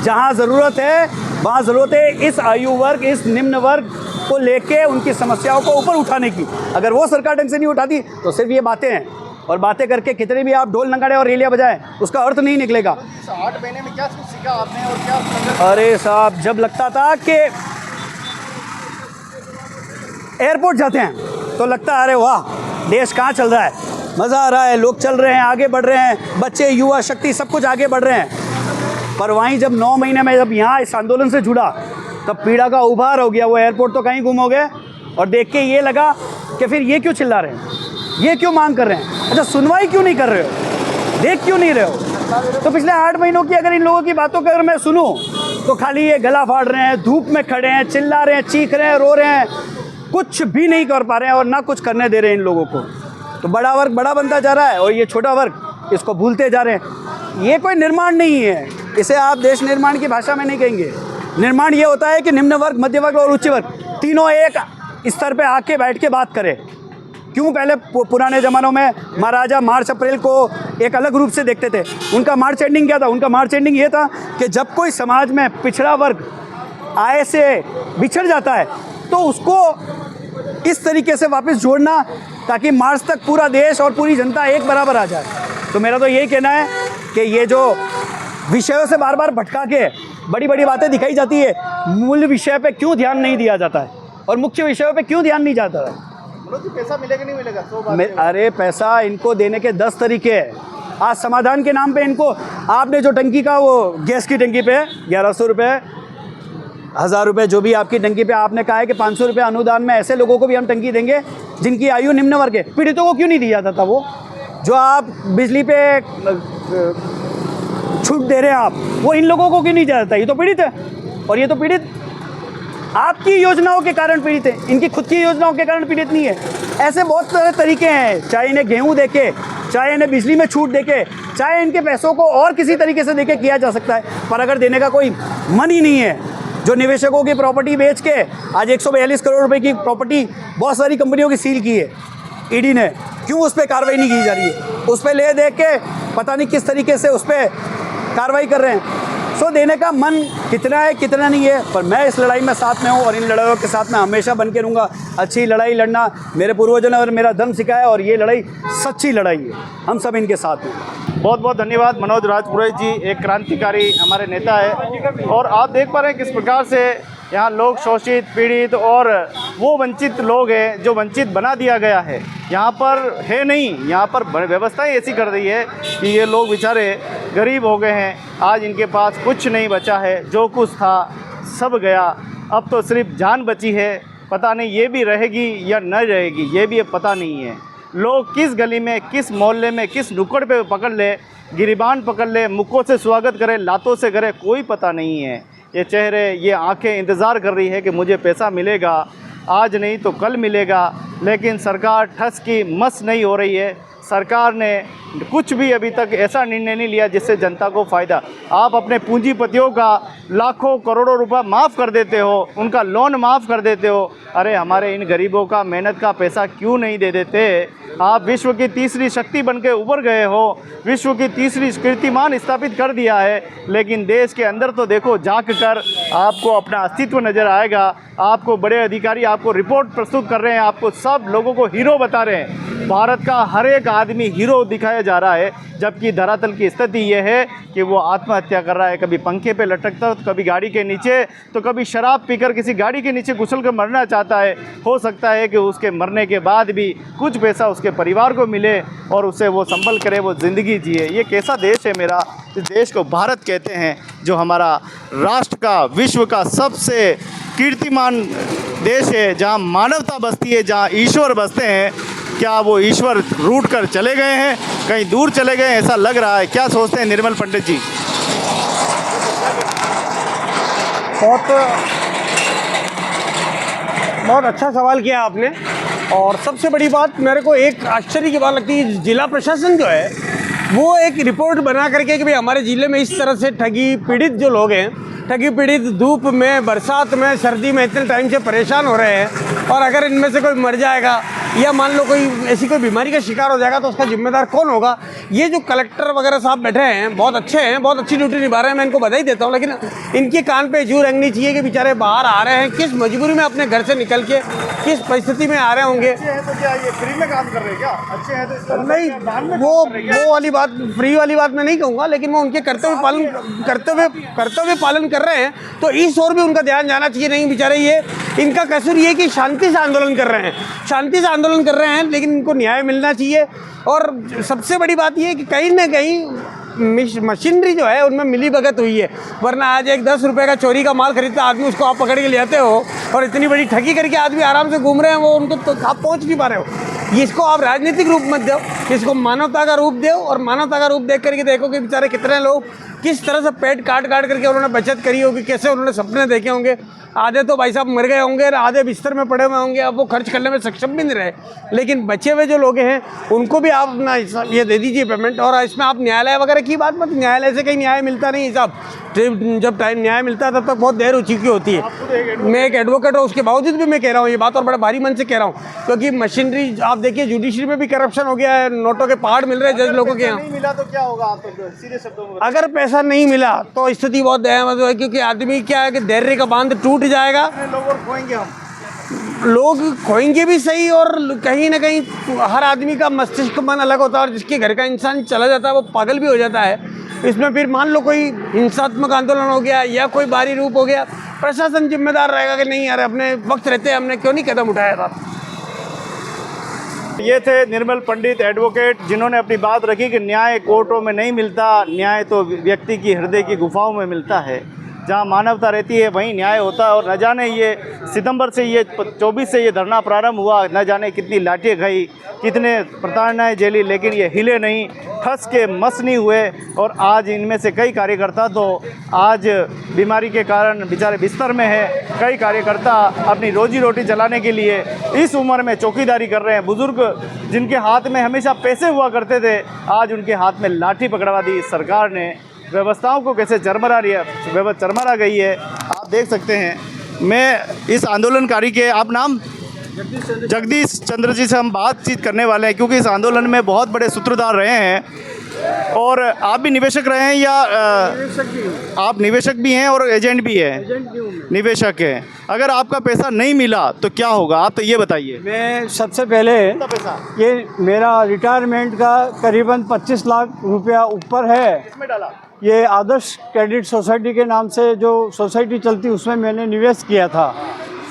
जहाँ ज़रूरत है वहाँ ज़रूरत है इस आयु वर्ग, इस निम्न वर्ग को लेके उनकी समस्याओं को ऊपर उठाने की। अगर वो सरकार ढंग से नहीं उठाती तो सिर्फ ये बातें हैं, और बातें करके कितने भी आप ढोल नगाड़े और रेलियाँ बजाएं उसका अर्थ नहीं निकलेगा। 8 महीने में क्या कुछ सीखा आपने और क्या? अरे साहब, जब लगता था कि एयरपोर्ट जाते हैं तो लगता है अरे वाह देश कहाँ चल रहा है, मज़ा आ रहा है, लोग चल रहे हैं, आगे बढ़ रहे हैं, बच्चे, युवा शक्ति सब कुछ आगे बढ़ रहे हैं। पर वहीं जब 9 महीने में जब यहाँ इस आंदोलन से जुड़ा तब पीड़ा का उभार हो गया। वो एयरपोर्ट तो कहीं गुम हो गए और देख के ये लगा कि फिर ये क्यों चिल्ला रहे हैं, ये क्यों मांग कर रहे हैं, अच्छा सुनवाई क्यों नहीं कर रहे हो, देख क्यों नहीं रहे हो। तो पिछले 8 महीनों की अगर इन लोगों की बातों का अगर मैं सुनूं तो खाली ये गला फाड़ रहे हैं, धूप में खड़े हैं, चिल्ला रहे हैं, चीख रहे हैं, रो रहे हैं, कुछ भी नहीं कर पा रहे हैं और ना कुछ करने दे रहे हैं इन लोगों को। तो बड़ा वर्ग बड़ा बनता जा रहा है और ये छोटा वर्ग इसको भूलते जा रहे हैं। ये कोई निर्माण नहीं है, इसे आप देश निर्माण की भाषा में नहीं कहेंगे। निर्माण ये होता है कि निम्न वर्ग, मध्य वर्ग और उच्च वर्ग तीनों एक स्तर पे आके बैठ के बात करें। क्यों पहले पुराने ज़मानों में महाराजा मार्च अप्रैल को एक अलग रूप से देखते थे। उनका मार्च एंडिंग क्या था? उनका मार्च एंडिंग ये था कि जब कोई समाज में पिछड़ा वर्ग आय से बिछड़ जाता है तो उसको इस तरीके से वापस जोड़ना ताकि मार्च तक पूरा देश और पूरी जनता एक बराबर आ जाए। तो मेरा तो यही कहना है कि ये जो विषयों से बार बार भटका के बड़ी बड़ी बातें दिखाई जाती है, मूल विषय पे क्यों ध्यान नहीं दिया जाता है और मुख्य विषयों पे क्यों ध्यान नहीं जाता है। पैसा मिलेगा नहीं मिलेगा तो अरे पैसा इनको देने के 10 तरीके हैं। आज समाधान के नाम पे इनको, आपने जो टंकी का वो गैस की टंकी पे 1100 रुपये, 1000 रुपये जो भी आपकी टंकी पे आपने कहा है कि 500 रुपये अनुदान में ऐसे लोगों को भी हम टंकी देंगे जिनकी आयु निम्न वर्ग है। पीड़ितों को क्यों नहीं दिया जाता? वो जो आप बिजली पे छूट दे रहे हैं आप, वो इन लोगों को क्यों नहीं दिया जाता? ये तो पीड़ित है और ये तो पीड़ित आपकी योजनाओं के कारण पीड़ित है, इनकी खुद की योजनाओं के कारण पीड़ित नहीं है। ऐसे बहुत सारे तरीके हैं, चाहे इन्हें गेहूँ देके, चाहे इन्हें बिजली में छूट देके, चाहे इनके पैसों को और किसी तरीके से देके किया जा सकता है। पर अगर देने का कोई मन ही नहीं है, जो निवेशकों की प्रॉपर्टी बेच के आज 142 करोड़ रुपए की प्रॉपर्टी बहुत सारी कंपनियों की सील की है ईडी ने, क्यों उस पर कार्रवाई नहीं की जा रही है? उस पर ले दे के पता नहीं किस तरीके से उस पर कार्रवाई कर रहे हैं। सो देने का मन कितना है कितना नहीं है, पर मैं इस लड़ाई में साथ में हूँ और इन लड़ाइयों के साथ में हमेशा बन के रहूँगा। अच्छी लड़ाई लड़ना मेरे पूर्वजों ने और मेरा धर्म सिखाया और ये लड़ाई सच्ची लड़ाई है, हम सब इनके साथ हैं। बहुत बहुत धन्यवाद। मनोज राजपुरोहित जी एक क्रांतिकारी हमारे नेता है और आप देख पा रहे हैं किस प्रकार से यहाँ लोग शोषित, पीड़ित और वो वंचित लोग हैं जो वंचित बना दिया गया है। यहाँ पर है नहीं, यहाँ पर व्यवस्थाएं ऐसी कर दी है कि ये लोग बेचारे गरीब हो गए हैं। आज इनके पास कुछ नहीं बचा है, जो कुछ था सब गया। अब तो सिर्फ जान बची है, पता नहीं ये भी रहेगी या न रहेगी, ये भी पता नहीं है। लोग किस गली में, किस मोहल्ले में, किस नुक्कड़ पे पकड़ ले, गिरिबान पकड़ ले, मुक्कों से स्वागत करे, लातों से करे, कोई पता नहीं है। ये चेहरे, ये आंखें इंतज़ार कर रही है कि मुझे पैसा मिलेगा, आज नहीं तो कल मिलेगा। लेकिन सरकार ठस की मस नहीं हो रही है। सरकार ने कुछ भी अभी तक ऐसा निर्णय नहीं लिया जिससे जनता को फ़ायदा। आप अपने पूंजीपतियों का लाखों करोड़ों रुपए माफ़ कर देते हो, उनका लोन माफ़ कर देते हो। अरे हमारे इन गरीबों का मेहनत का पैसा क्यों नहीं दे देते? आप विश्व की तीसरी शक्ति बन के उभर गए हो, विश्व की तीसरी कीर्तिमान स्थापित कर दिया है, लेकिन देश के अंदर तो देखो, झांक कर आपको अपना अस्तित्व नज़र आएगा। आपको बड़े अधिकारी आपको रिपोर्ट प्रस्तुत कर रहे हैं, आपको सब लोगों को हीरो बता रहे हैं, भारत का हर एक आदमी हीरो दिखाया जा रहा है, जबकि धरातल की स्थिति ये है कि वो आत्महत्या कर रहा है। कभी पंखे पे लटकता, तो कभी गाड़ी के नीचे, तो कभी शराब पीकर किसी गाड़ी के नीचे घुसल कर मरना चाहता है। हो सकता है कि उसके मरने के बाद भी कुछ पैसा उसके परिवार को मिले और उसे वो संभल करे, वो ज़िंदगी जिए। ये कैसा देश है मेरा? इस देश को भारत कहते हैं, जो हमारा राष्ट्र का, विश्व का सबसे कीर्तिमान देश है, जहाँ मानवता बसती है, जहाँ ईश्वर बसते हैं। क्या वो ईश्वर रूठ कर चले गए हैं, कहीं दूर चले गए हैं, ऐसा लग रहा है? क्या सोचते हैं निर्मल पंडित जी? बहुत अच्छा सवाल किया आपने। और सबसे बड़ी बात मेरे को एक आश्चर्य की बात लगती है, जिला प्रशासन जो है वो एक रिपोर्ट बना करके कि भाई हमारे ज़िले में इस तरह से ठगी पीड़ित जो लोग हैं, ठगी पीड़ित धूप में, बरसात में, सर्दी में इतने टाइम से परेशान हो रहे हैं, और अगर इनमें से कोई मर जाएगा या मान लो कोई ऐसी कोई बीमारी का शिकार हो जाएगा तो उसका जिम्मेदार कौन होगा? ये जो कलेक्टर वगैरह साहब बैठे हैं बहुत अच्छे हैं, बहुत अच्छी ड्यूटी निभा रहे हैं, मैं इनको बधाई देता हूँ। लेकिन इनके कान पे जू रंगनी चाहिए कि बेचारे बाहर आ रहे हैं, किस मजबूरी में अपने घर से निकल के किस परिस्थिति में आ रहे होंगे। तो क्या ये फ्री में काम कर रहे हैं क्या? अच्छे हैं तो नहीं, वो वाली बात, फ्री वाली बात मैं नहीं कहूँगा, लेकिन वो उनके कर्तव्य पालन कर रहे हैं, तो इस ओर भी उनका ध्यान जाना चाहिए। नहीं बेचारे, ये इनका कसूर ये कि शांति से आंदोलन कर रहे हैं, शांति से आंदोलन कर रहे हैं, लेकिन इनको न्याय मिलना चाहिए। और सबसे बड़ी बात ये है कि कहीं ना कहीं मशीनरी जो है उनमें मिली भगत हुई है, वरना आज एक 10 रुपये का चोरी का माल खरीदता आदमी, उसको आप पकड़ के ले आते हो और इतनी बड़ी ठगी करके आदमी आराम से घूम रहे हैं, वो उनको तो आप पहुंच नहीं पा रहे हो। इसको आप राजनीतिक रूप मत दो, इसको मानवता का रूप दो, और मानवता का रूप देख करके देखो कि बेचारे कितने लोग किस तरह से पेट काट करके उन्होंने बचत करी होगी, कैसे उन्होंने सपने देखे होंगे। आधे तो भाई साहब मर गए होंगे, आधे बिस्तर में पड़े हुए होंगे, अब वो खर्च करने में सक्षम भी नहीं रहे। लेकिन बचे हुए जो लोग हैं उनको भी आप अपना ये दे दीजिए पेमेंट। और इसमें आप न्यायालय वगैरह की बात मत, न्यायालय से कहीं न्याय मिलता नहीं साहब। जब टाइम न्याय मिलता है तब तक बहुत देर हो चुकी होती है। मैं एक एडवोकेट हूँ, उसके बावजूद भी मैं कह रहा हूँ ये बात, और बड़े भारी मन से कह रहा हूँ, क्योंकि मशीनरी आप देखिए, जुडिशरी में भी करप्शन हो गया है, नोटों के पहाड़ मिल रहे हैं जज लोगों के यहाँ। नहीं मिला तो क्या होगा? आप तो सीधे शब्दों में अगर पैसा नहीं मिला तो स्थिति बहुत दयनीय है, क्योंकि आदमी क्या है कि धैर्य का बांध टूट जाएगा, खोएंगे हम, लोग खोएंगे भी सही, और कहीं ना कहीं हर आदमी का मस्तिष्क मन अलग होता है, और जिसके घर का इंसान चला जाता है वो पागल भी हो जाता है। इसमें फिर मान लो कोई हिंसात्मक आंदोलन हो गया या कोई बाहरी रूप हो गया, प्रशासन जिम्मेदार रहेगा कि नहीं यार अपने वक्त रहते हमने क्यों नहीं कदम उठाया था। ये थे निर्मल पंडित एडवोकेट, जिन्होंने अपनी बात रखी कि न्याय कोर्टों में नहीं मिलता, न्याय तो व्यक्ति की हृदय की गुफाओं में मिलता है। जहाँ मानवता रहती है वहीं न्याय होता है। और न जाने ये सितंबर से, ये 24 से ये धरना प्रारंभ हुआ, न जाने कितनी लाठियाँ खाई, कितने प्रताड़नाएँ झेली, लेकिन ये हिले नहीं, ठस के मस नहीं हुए। और आज इनमें से कई कार्यकर्ता तो आज बीमारी के कारण बेचारे बिस्तर में है। कई कार्यकर्ता अपनी रोजी रोटी चलाने के लिए इस उम्र में चौकीदारी कर रहे हैं। बुज़ुर्ग जिनके हाथ में हमेशा पैसे हुआ करते थे, आज उनके हाथ में लाठी पकड़वा दी इस सरकार ने। व्यवस्थाओं को कैसे चरमरा रही है, व्यवस्था चरमरा गई है, आप देख सकते हैं। मैं इस आंदोलनकारी के, आप नाम? जगदीश चंद्र जी से हम बातचीत करने वाले हैं, क्योंकि इस आंदोलन में बहुत बड़े सूत्रधार रहे हैं। और आप भी निवेशक रहे हैं या आप निवेशक भी हैं और एजेंट भी हैं? निवेशक हैं। अगर आपका पैसा नहीं मिला तो क्या होगा, आप तो ये बताइए। मैं सबसे पहले ये मेरा रिटायरमेंट का करीबन 25 लाख रुपया ऊपर है। किसमें डाला? ये आदर्श क्रेडिट सोसाइटी के नाम से जो सोसाइटी चलती उसमें मैंने निवेश किया था।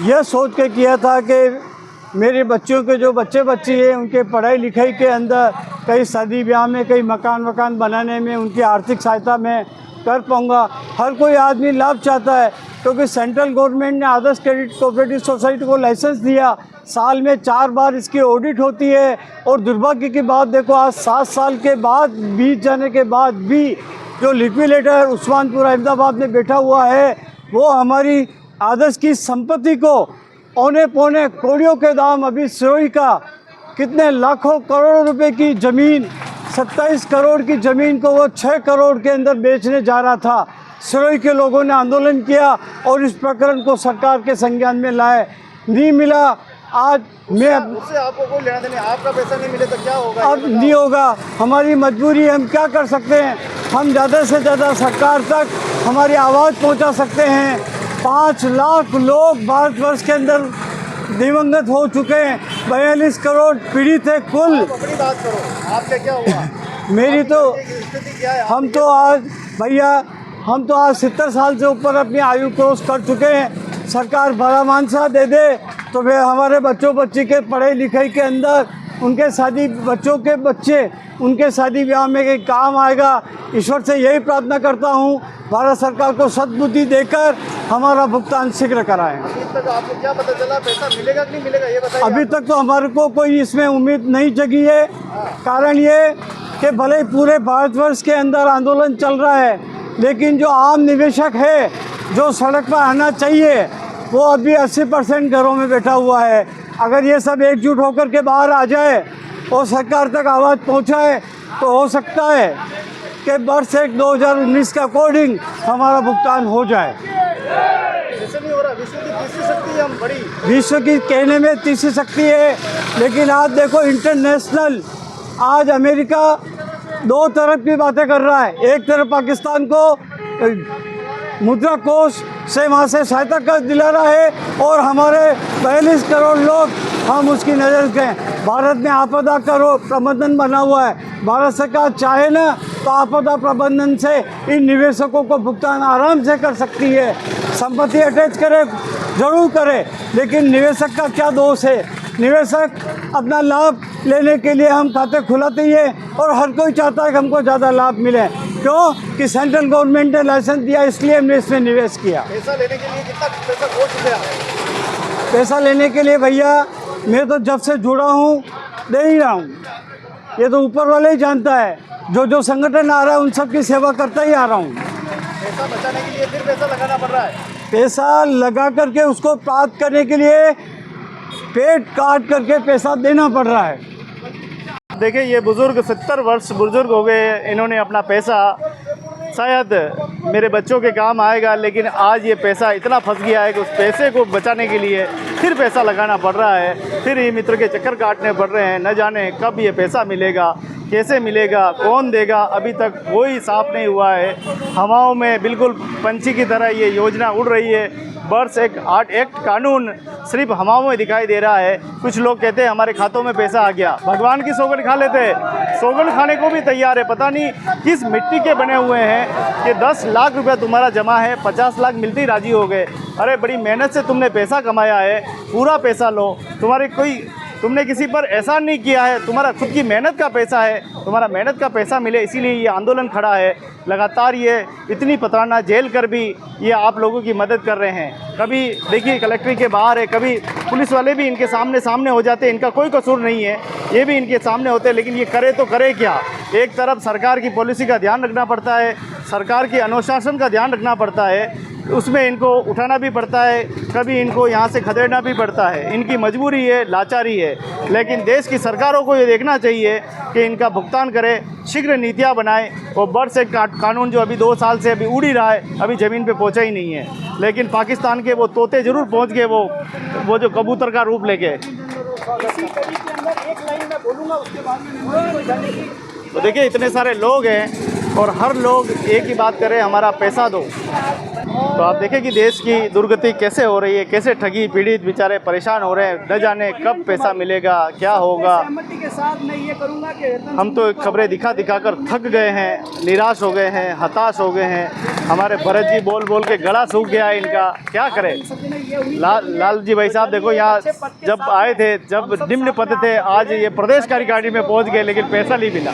यह सोच के किया था कि मेरे बच्चों के जो बच्चे हैं उनके पढ़ाई लिखाई के अंदर, कई शादी ब्याह में, कई मकान बनाने में उनकी आर्थिक सहायता मैं कर पाऊँगा। हर कोई आदमी लाभ चाहता है, क्योंकि सेंट्रल गवर्नमेंट ने आदर्श क्रेडिट कोऑपरेटिव सोसाइटी को लाइसेंस दिया। साल में 4 बार इसकी ऑडिट होती है। और दुर्भाग्य की बात देखो, आज 7 साल के बाद बीत जाने के बाद भी जो लिक्विडेटर उस्मानपुर अहमदाबाद में बैठा हुआ है, वो हमारी आदर्श की संपत्ति को औने पौने करोड़ों के दाम, अभी सिरोही का कितने लाखों करोड़ों रुपए की ज़मीन, 27 करोड़ की ज़मीन को वो 6 करोड़ के अंदर बेचने जा रहा था। सिरोही के लोगों ने आंदोलन किया और इस प्रकरण को सरकार के संज्ञान में लाए, नहीं मिला। आज मैं उससे आपको कोई लेना देना, आपका पैसा नहीं मिले तो क्या होगा? अब नहीं होगा, हमारी मजबूरी, हम क्या कर सकते हैं। हम ज़्यादा से ज़्यादा सरकार तक हमारी आवाज़ पहुंचा सकते हैं। 5 लाख लोग भारतवर्ष के अंदर दिवंगत हो चुके हैं। 42 करोड़ पीड़ित है कुल। अपनी बात करो, आपका क्या हुआ? मेरी तो स्थिति क्या है? हम तो आज भैया हम तो आज 70 साल से ऊपर अपनी आयु क्रॉस कर चुके हैं। सरकार भला मानसा दे दे तो वे हमारे बच्चों बच्ची के पढ़ाई लिखाई के अंदर उनके शादी बच्चों के बच्चे उनके शादी ब्याह में एक काम आएगा। ईश्वर से यही प्रार्थना करता हूँ भारत सरकार को सद्बुद्धि देकर हमारा भुगतान शीघ्र कराएं। अभी तक आपको क्या पता चला, पैसा मिलेगा कि नहीं मिलेगा ये बताइए। अभी तक तो हमारे को कोई इसमें उम्मीद नहीं जगी है। कारण ये कि भले ही पूरे भारतवर्ष के अंदर आंदोलन चल रहा है, लेकिन जो आम निवेशक है जो सड़क पर आना चाहिए वो अभी 80% घरों में बैठा हुआ है। अगर ये सब एकजुट होकर के बाहर आ जाए और सरकार तक आवाज़ पहुंचाए तो हो सकता है कि वर्ष 2019 का अकॉर्डिंग हमारा भुगतान हो जाए। ऐसा नहीं हो रहा, विश्व की तीसरी शक्ति है हम बड़ी। विश्व की कहने में तीसरी शक्ति है, लेकिन आज देखो इंटरनेशनल आज अमेरिका दो तरफ की बातें कर रहा है। एक तरफ पाकिस्तान को मुद्रा कोष से वहाँ से सहायता कर दिला रहा है और हमारे 42 करोड़ लोग हम उसकी नज़र के भारत में आपदा करो प्रबंधन बना हुआ है। भारत सरकार चाहे ना तो आपदा प्रबंधन से इन निवेशकों को भुगतान आराम से कर सकती है। संपत्ति अटैच करे जरूर करे, लेकिन निवेशक का क्या दोष है? निवेशक अपना लाभ लेने के लिए हम खाते खुलाते ही है और हर कोई चाहता है कि हमको ज़्यादा लाभ मिले। क्यों कि सेंट्रल गवर्नमेंट ने लाइसेंस दिया, इसलिए हमने इसमें निवेश किया। पैसा लेने के लिए कितना पैसा खो चुके हैं? पैसा लेने के लिए भैया मैं तो जब से जुड़ा हूँ दे ही रहा हूँ। ये तो ऊपर वाले ही जानता है। जो संगठन आ रहा है उन सब की सेवा करता ही आ रहा हूँ। पैसा बचाने के लिए फिर पैसा लगाना पड़ रहा है। पैसा लगा करके उसको प्राप्त करने के लिए पेट काट करके पैसा देना पड़ रहा है। देखिए ये बुज़ुर्ग 70 वर्ष बुज़ुर्ग हो गए, इन्होंने अपना पैसा शायद मेरे बच्चों के काम आएगा, लेकिन आज ये पैसा इतना फंस गया है कि उस पैसे को बचाने के लिए फिर पैसा लगाना पड़ रहा है, फिर ये मित्र के चक्कर काटने पड़ रहे हैं। न जाने कब ये पैसा मिलेगा, कैसे मिलेगा, कौन देगा, अभी तक कोई साफ नहीं हुआ है। हवाओं में बिल्कुल पंछी की तरह ये योजना उड़ रही है। वर्ष एक 8 एक्ट कानून सिर्फ हवाओं में दिखाई दे रहा है। कुछ लोग कहते हैं हमारे खातों में पैसा आ गया, भगवान की सौगंध खा लेते हैं, सौगंध खाने को भी तैयार है। पता नहीं किस मिट्टी के बने हुए हैं कि 10 लाख रुपया तुम्हारा जमा है, 50 लाख मिलते ही राजी हो गए। अरे बड़ी मेहनत से तुमने पैसा कमाया है, पूरा पैसा लो। तुमने किसी पर एहसान नहीं किया है, तुम्हारा खुद की मेहनत का पैसा है, तुम्हारा मेहनत का पैसा मिले, इसीलिए ये आंदोलन खड़ा है। लगातार ये इतनी प्रताड़ना झेल कर भी ये आप लोगों की मदद कर रहे हैं। कभी देखिए कलेक्ट्रेट के बाहर है, कभी पुलिस वाले भी इनके सामने हो जाते हैं। इनका कोई कसूर नहीं है, ये भी इनके सामने होते हैं, लेकिन ये करे तो करे क्या? एक तरफ सरकार की पॉलिसी का ध्यान रखना पड़ता है, सरकार के अनुशासन का ध्यान रखना पड़ता है, उसमें इनको उठाना भी पड़ता है, कभी इनको यहाँ से खदेड़ना भी पड़ता है। इनकी मजबूरी है, लाचारी है, लेकिन देश की सरकारों को ये देखना चाहिए कि इनका भुगतान करे, शीघ्र नीतियाँ बनाए। और बर्ड से कानून जो अभी 2 साल से अभी उड़ ही रहा है, अभी ज़मीन पे पहुँचा ही नहीं है, लेकिन पाकिस्तान के वो तोते ज़रूर पहुँच गए, वो जो कबूतर का रूप लेके। तो देखिए इतने सारे लोग हैं और हर लोग एक ही बात कर रहे हैं, हमारा पैसा दो। तो आप देखें कि देश की दुर्गति कैसे हो रही है, कैसे ठगी पीड़ित बेचारे परेशान हो रहे हैं। न जाने कब पैसा मिलेगा, क्या होगा। हम तो खबरें दिखा कर थक गए हैं, निराश हो गए हैं, हताश हो गए हैं। हमारे भरत जी बोल बोल के गला सूख गया है इनका, क्या करें। लाल जी भाई साहब देखो, यहाँ जब आए थे, जब निम्न पद थे, आज ये प्रदेश कार्यकारिणी में पहुँच गए, लेकिन पैसा नहीं मिला।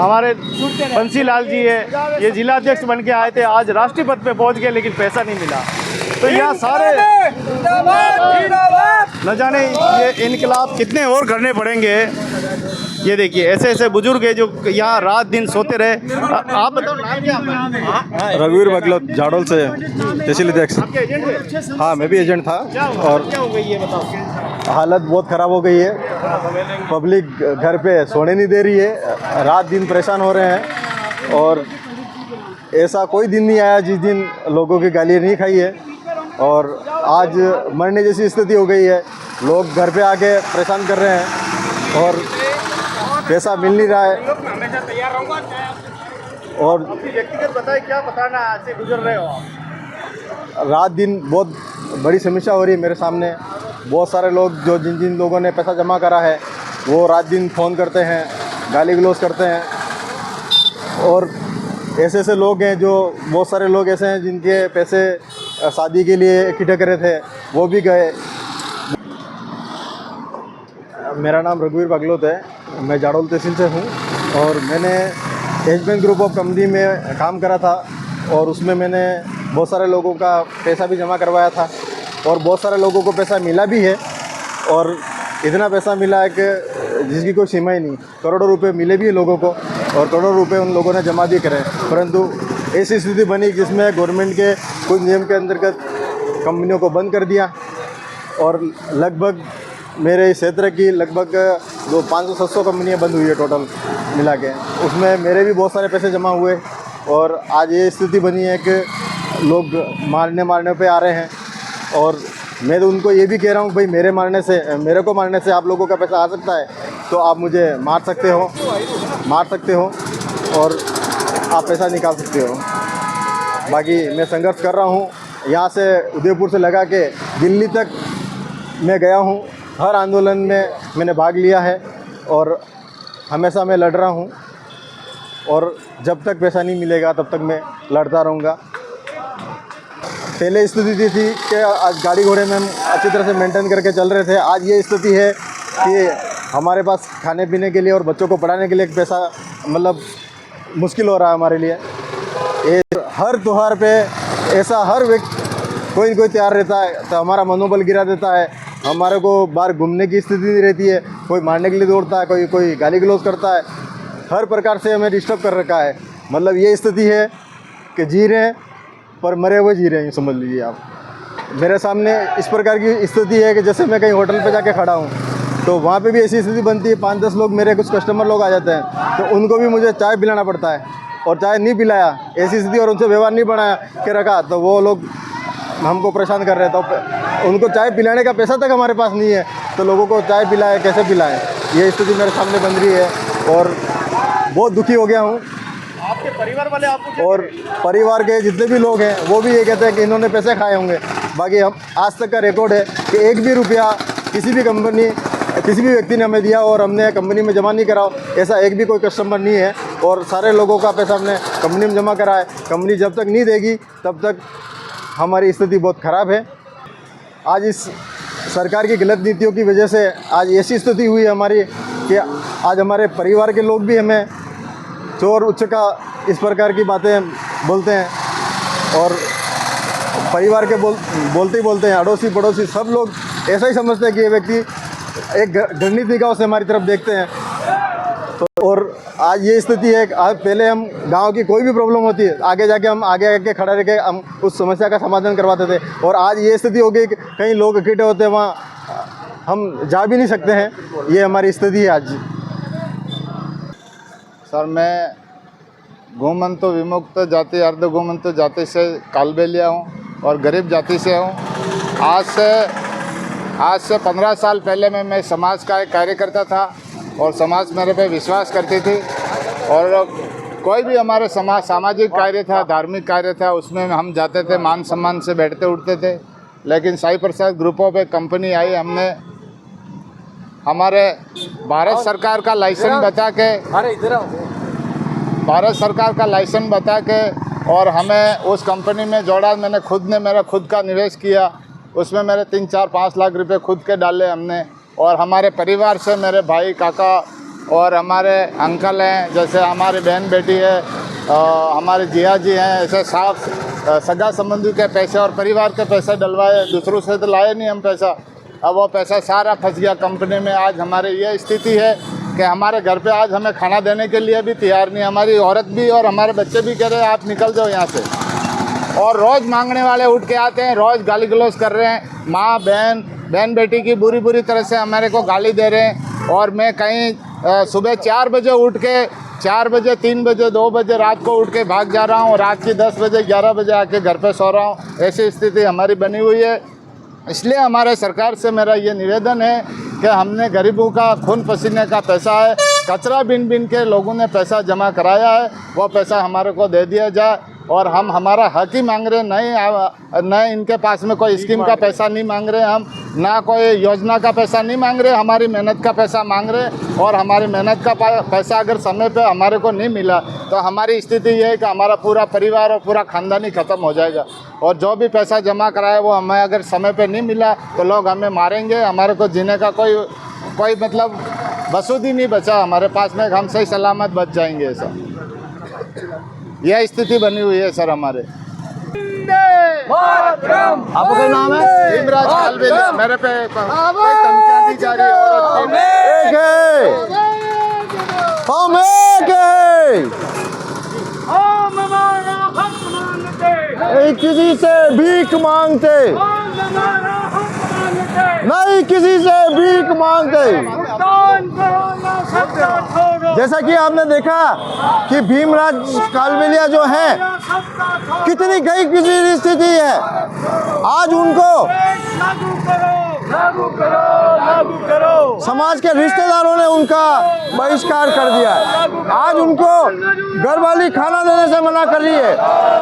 हमारे बंसी लाल जी है, ये जिलाध्यक्ष बन के आए थे, आज राष्ट्रीय पद पे पहुँच गए, लेकिन पैसा नहीं मिला। तो यहाँ सारे न जाने ये इनकलाब कितने और करने पड़ेंगे। ये देखिए ऐसे ऐसे बुजुर्ग है जो यहाँ रात दिन सोते रहे। आप बताओ नाम क्या आपका? रघुवीर बगलौत झाड़ोल से तहसील अध्यक्ष। आपके एजेंट थे? हाँ मैं भी एजेंट था। और क्या हो गई ये बताओ। हालत बहुत ख़राब हो गई है, पब्लिक घर पे सोने नहीं दे रही है, रात दिन परेशान हो रहे हैं। और ऐसा कोई दिन नहीं आया जिस दिन लोगों की गालियाँ नहीं खाई है। और आज मरने जैसी स्थिति हो गई है, लोग घर पे आके परेशान कर रहे हैं और पैसा मिल नहीं रहा है। और व्यक्तिगत बताए क्या बताना से गुजर रहे हो आप? रात दिन बहुत बड़ी समस्या हो रही है मेरे सामने। बहुत सारे लोग जो जिन जिन लोगों ने पैसा जमा करा है वो रात दिन फ़ोन करते हैं, गाली गलौज करते हैं। और ऐसे ऐसे लोग हैं जो बहुत सारे लोग ऐसे हैं जिनके पैसे शादी के लिए इकट्ठे करे थे, वो भी गए। मेरा नाम रघुवीर बागलोत है, मैं जाडोल तहसील से हूँ और मैंने as bank group of company में काम करा था और उसमें मैंने बहुत सारे लोगों का पैसा भी जमा करवाया था और बहुत सारे लोगों को पैसा मिला भी है। और इतना पैसा मिला है कि जिसकी कोई सीमा ही नहीं, करोड़ों रुपए मिले भी लोगों को और करोड़ों रुपए उन लोगों ने जमा भी करे। परंतु ऐसी स्थिति बनी जिसमें गवर्नमेंट के कुछ नियम के अंतर्गत कंपनियों को बंद कर दिया और लगभग मेरे इस क्षेत्र की लगभग 500-700 कंपनियां बंद हुई है टोटल मिला के। उसमें मेरे भी बहुत सारे पैसे जमा हुए और आज ये स्थिति बनी है कि लोग मारने पे आ रहे हैं। और मैं तो उनको ये भी कह रहा हूँ भाई मेरे को मारने से आप लोगों का पैसा आ सकता है तो आप मुझे मार सकते हो और आप पैसा निकाल सकते हो। बाकी मैं संघर्ष कर रहा हूँ, यहाँ से उदयपुर से लगा के दिल्ली तक मैं गया हूँ, हर आंदोलन में मैंने भाग लिया है और हमेशा मैं लड़ रहा हूँ और जब तक पैसा नहीं मिलेगा तब तक मैं लड़ता रहूँगा। पहले स्थिति थी कि आज गाड़ी घोड़े में हम अच्छी तरह से मेंटेन करके चल रहे थे, आज ये स्थिति है कि हमारे पास खाने पीने के लिए और बच्चों को पढ़ाने के लिए पैसा मतलब मुश्किल हो रहा है हमारे लिए। ये हर त्यौहार पे ऐसा हर व्यक्ति कोई न कोई तैयार रहता है तो हमारा मनोबल गिरा देता है, हमारे को बाहर घूमने की स्थिति नहीं रहती है, कोई मारने के लिए दौड़ता है, कोई गाली गलौज करता है, हर प्रकार से हमें डिस्टर्ब कर रखा है। मतलब ये स्थिति है कि जी रहे हैं पर मरे हुए जी रहे हैं, समझ लीजिए आप। मेरे सामने इस प्रकार की स्थिति है कि जैसे मैं कहीं होटल पे जाके खड़ा हूँ तो वहाँ पे भी ऐसी स्थिति बनती है, 5-10 लोग मेरे कुछ कस्टमर लोग आ जाते हैं तो उनको भी मुझे चाय पिलाना पड़ता है और चाय नहीं पिलाया ऐसी स्थिति और उनसे व्यवहार नहीं बनाया के रखा तो वो लोग हमको परेशान कर रहे थे। तो उनको चाय पिलाने का पैसा तक हमारे पास नहीं है तो लोगों को चाय पिलाए कैसे पिलाएं, ये स्थिति मेरे सामने बन रही है और बहुत दुखी हो गया हूँ। आपके परिवार वाले आपको और परिवार के जितने भी लोग हैं वो भी ये कहते हैं कि इन्होंने पैसे खाए होंगे। बाकी हम आज तक का रिकॉर्ड है कि एक भी रुपया किसी भी व्यक्ति ने हमें दिया और हमने कंपनी में जमा नहीं करा, ऐसा एक भी कोई कस्टमर नहीं है। और सारे लोगों का पैसा हमने कंपनी में जमा करा है। कंपनी जब तक नहीं देगी तब तक हमारी स्थिति बहुत ख़राब है। आज इस सरकार की गलत नीतियों की वजह से आज ऐसी स्थिति हुई है हमारी कि आज हमारे परिवार के लोग भी हमें चोर उचका इस प्रकार की बातें बोलते हैं और परिवार के बोलते हैं, अड़ोसी पड़ोसी सब लोग ऐसा ही समझते हैं कि ये व्यक्ति एक घृणित निगाहों से हमारी तरफ देखते हैं। तो और आज ये स्थिति है कि आज पहले हम गांव की कोई भी प्रॉब्लम होती है आगे जाके हम आगे खड़ा रह के हम उस समस्या का समाधान करवाते थे और आज ये स्थिति हो गई कि कहीं लोग इकट्ठे होते हैं वहाँ हम जा भी नहीं सकते हैं। ये हमारी स्थिति है आज। सर मैं गोमंतो विमुक्त जाति अर्ध गोमंतो जाति से कालबेलिया हूँ और गरीब जाति से हूँ। आज से 15 साल पहले मैं समाज का एक कार्यकर्ता था और समाज मेरे पे विश्वास करती थी और कोई भी हमारे सामाजिक कार्य था, धार्मिक कार्य था, उसमें हम जाते थे, मान सम्मान से बैठते उठते थे। लेकिन साई प्रसाद ग्रुप ऑफ एक कंपनी आई, हमने हमारे भारत सरकार का लाइसेंस बता के और हमें उस कंपनी में जोड़ा। मेरा खुद का निवेश किया, उसमें मेरे 3-4-5 लाख रुपए खुद के डाले हमने और हमारे परिवार से मेरे भाई काका और हमारे अंकल हैं, जैसे हमारी बहन बेटी है, हमारे जिया जी हैं, ऐसे साफ सगा संबंधी के पैसे और परिवार के पैसे डलवाए, दूसरों से तो लाए नहीं हम पैसा। अब वो पैसा सारा फंस गया कंपनी में। आज हमारे ये स्थिति है कि हमारे घर पे आज हमें खाना देने के लिए भी तैयार नहीं, हमारी औरत भी और हमारे बच्चे भी कह रहे हैं आप निकल जाओ यहाँ से। और रोज़ मांगने वाले उठ के आते हैं, रोज़ गाली गलौज कर रहे हैं, माँ बहन बेटी की बुरी तरह से हमारे को गाली दे रहे हैं। और मैं कहीं सुबह 4 बजे उठ के 4 बजे 3 बजे 2 बजे रात को उठ के भाग जा रहा हूँ, रात की 10 बजे 11 बजे आके घर पे सो रहा हूँ। ऐसी स्थिति हमारी बनी हुई है। इसलिए हमारे सरकार से मेरा ये निवेदन है कि हमने गरीबों का खून पसीने का पैसा है कचरा बिन बिन के लोगों ने पैसा जमा कराया है, वो पैसा हमारे को दे दिया जाए। और हम हमारा हक ही मांग रहे, नहीं इनके पास में कोई स्कीम का पैसा नहीं मांग रहे हम, ना कोई योजना का पैसा नहीं मांग रहे, हमारी मेहनत का पैसा मांग रहे। और हमारी मेहनत का पैसा अगर समय पे हमारे को नहीं मिला तो हमारी स्थिति ये है कि हमारा पूरा परिवार और पूरा ख़ानदान ही ख़त्म हो जाएगा। और जो भी पैसा जमा कराया वो हमें अगर समय पे नहीं मिला तो लोग हमें मारेंगे, हमारे को जीने का कोई मतलब वसूद ही नहीं बचा हमारे पास में, हम सही सलामत बच जाएंगे। ऐसा यह स्थिति बनी हुई है सर हमारे। आपका क्या नाम है? भीमराज कालबेलिया। मेरे पे कोई धमकियां दी जा रही है औरत की। एक है, हम एक है, नहीं किसी से भीख मांगते, नहीं किसी से भीख मांगते। जैसा कि आपने देखा कि भीमराज कालबेलिया जो है कितनी गई किसी स्थिति है, आज उनको लागू करो समाज के रिश्तेदारों ने उनका बहिष्कार कर दिया है। आज उनको घर वाली खाना देने से मना कर रही है।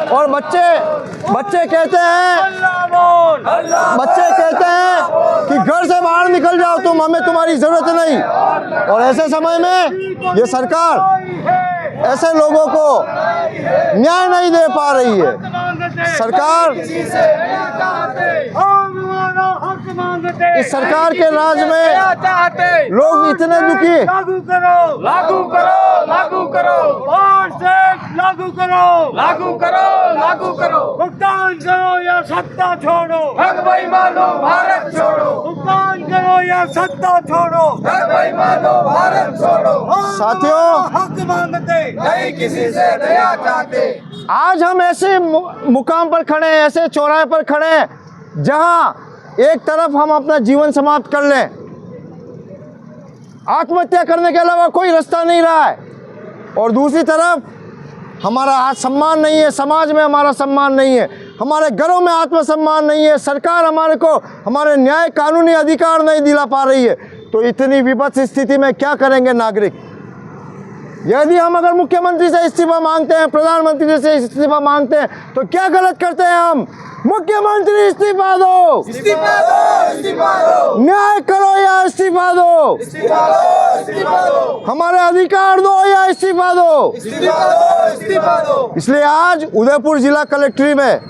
और बच्चे कहते हैं कि घर से बाहर निकल जाओ तुम, हमें तुम्हारी जरूरत नहीं। और ऐसे समय में ये सरकार ऐसे लोगों को न्याय नहीं दे पा रही है। सरकार इस सरकार के राज में लोग इतने दुखी, लागू करो, लागू करो, लागू करो, लागू करो, लागू करो, लागू करो, भुगतान करो या सत्ता छोड़ो, ठग बेईमानो भारत छोड़ो, भुगतान करो या सत्ता छोड़ो, ठग बेईमानो भारत छोड़ो। साथियों, हक मांगते नहीं किसी से दया चाहते। आज हम ऐसे मुकाम पर खड़े हैं, ऐसे चौराहे पर खड़े हैं जहां एक तरफ हम अपना जीवन समाप्त कर लें, आत्महत्या करने के अलावा कोई रास्ता नहीं रहा है, और दूसरी तरफ हमारा आज सम्मान नहीं है, समाज में हमारा सम्मान नहीं है, हमारे घरों में आत्मसम्मान नहीं है, सरकार हमारे को हमारे न्याय कानूनी अधिकार नहीं दिला पा रही है। तो इतनी विपत्त स्थिति में क्या करेंगे नागरिक? यदि हम अगर मुख्यमंत्री से इस्तीफा मांगते हैं, प्रधानमंत्री से इस्तीफा मांगते हैं, तो क्या गलत करते हैं हम? मुख्यमंत्री इस्तीफा दो, इस्तीफा दो, इस्तीफा दो, न्याय करो या इस्तीफा दो, इस्तीफा दो, इस्तीफा दो, हमारे अधिकार दो या इस्तीफा दो, इस्तीफा दो, इस्तीफा दो। इसलिए आज उदयपुर जिला कलेक्ट्री में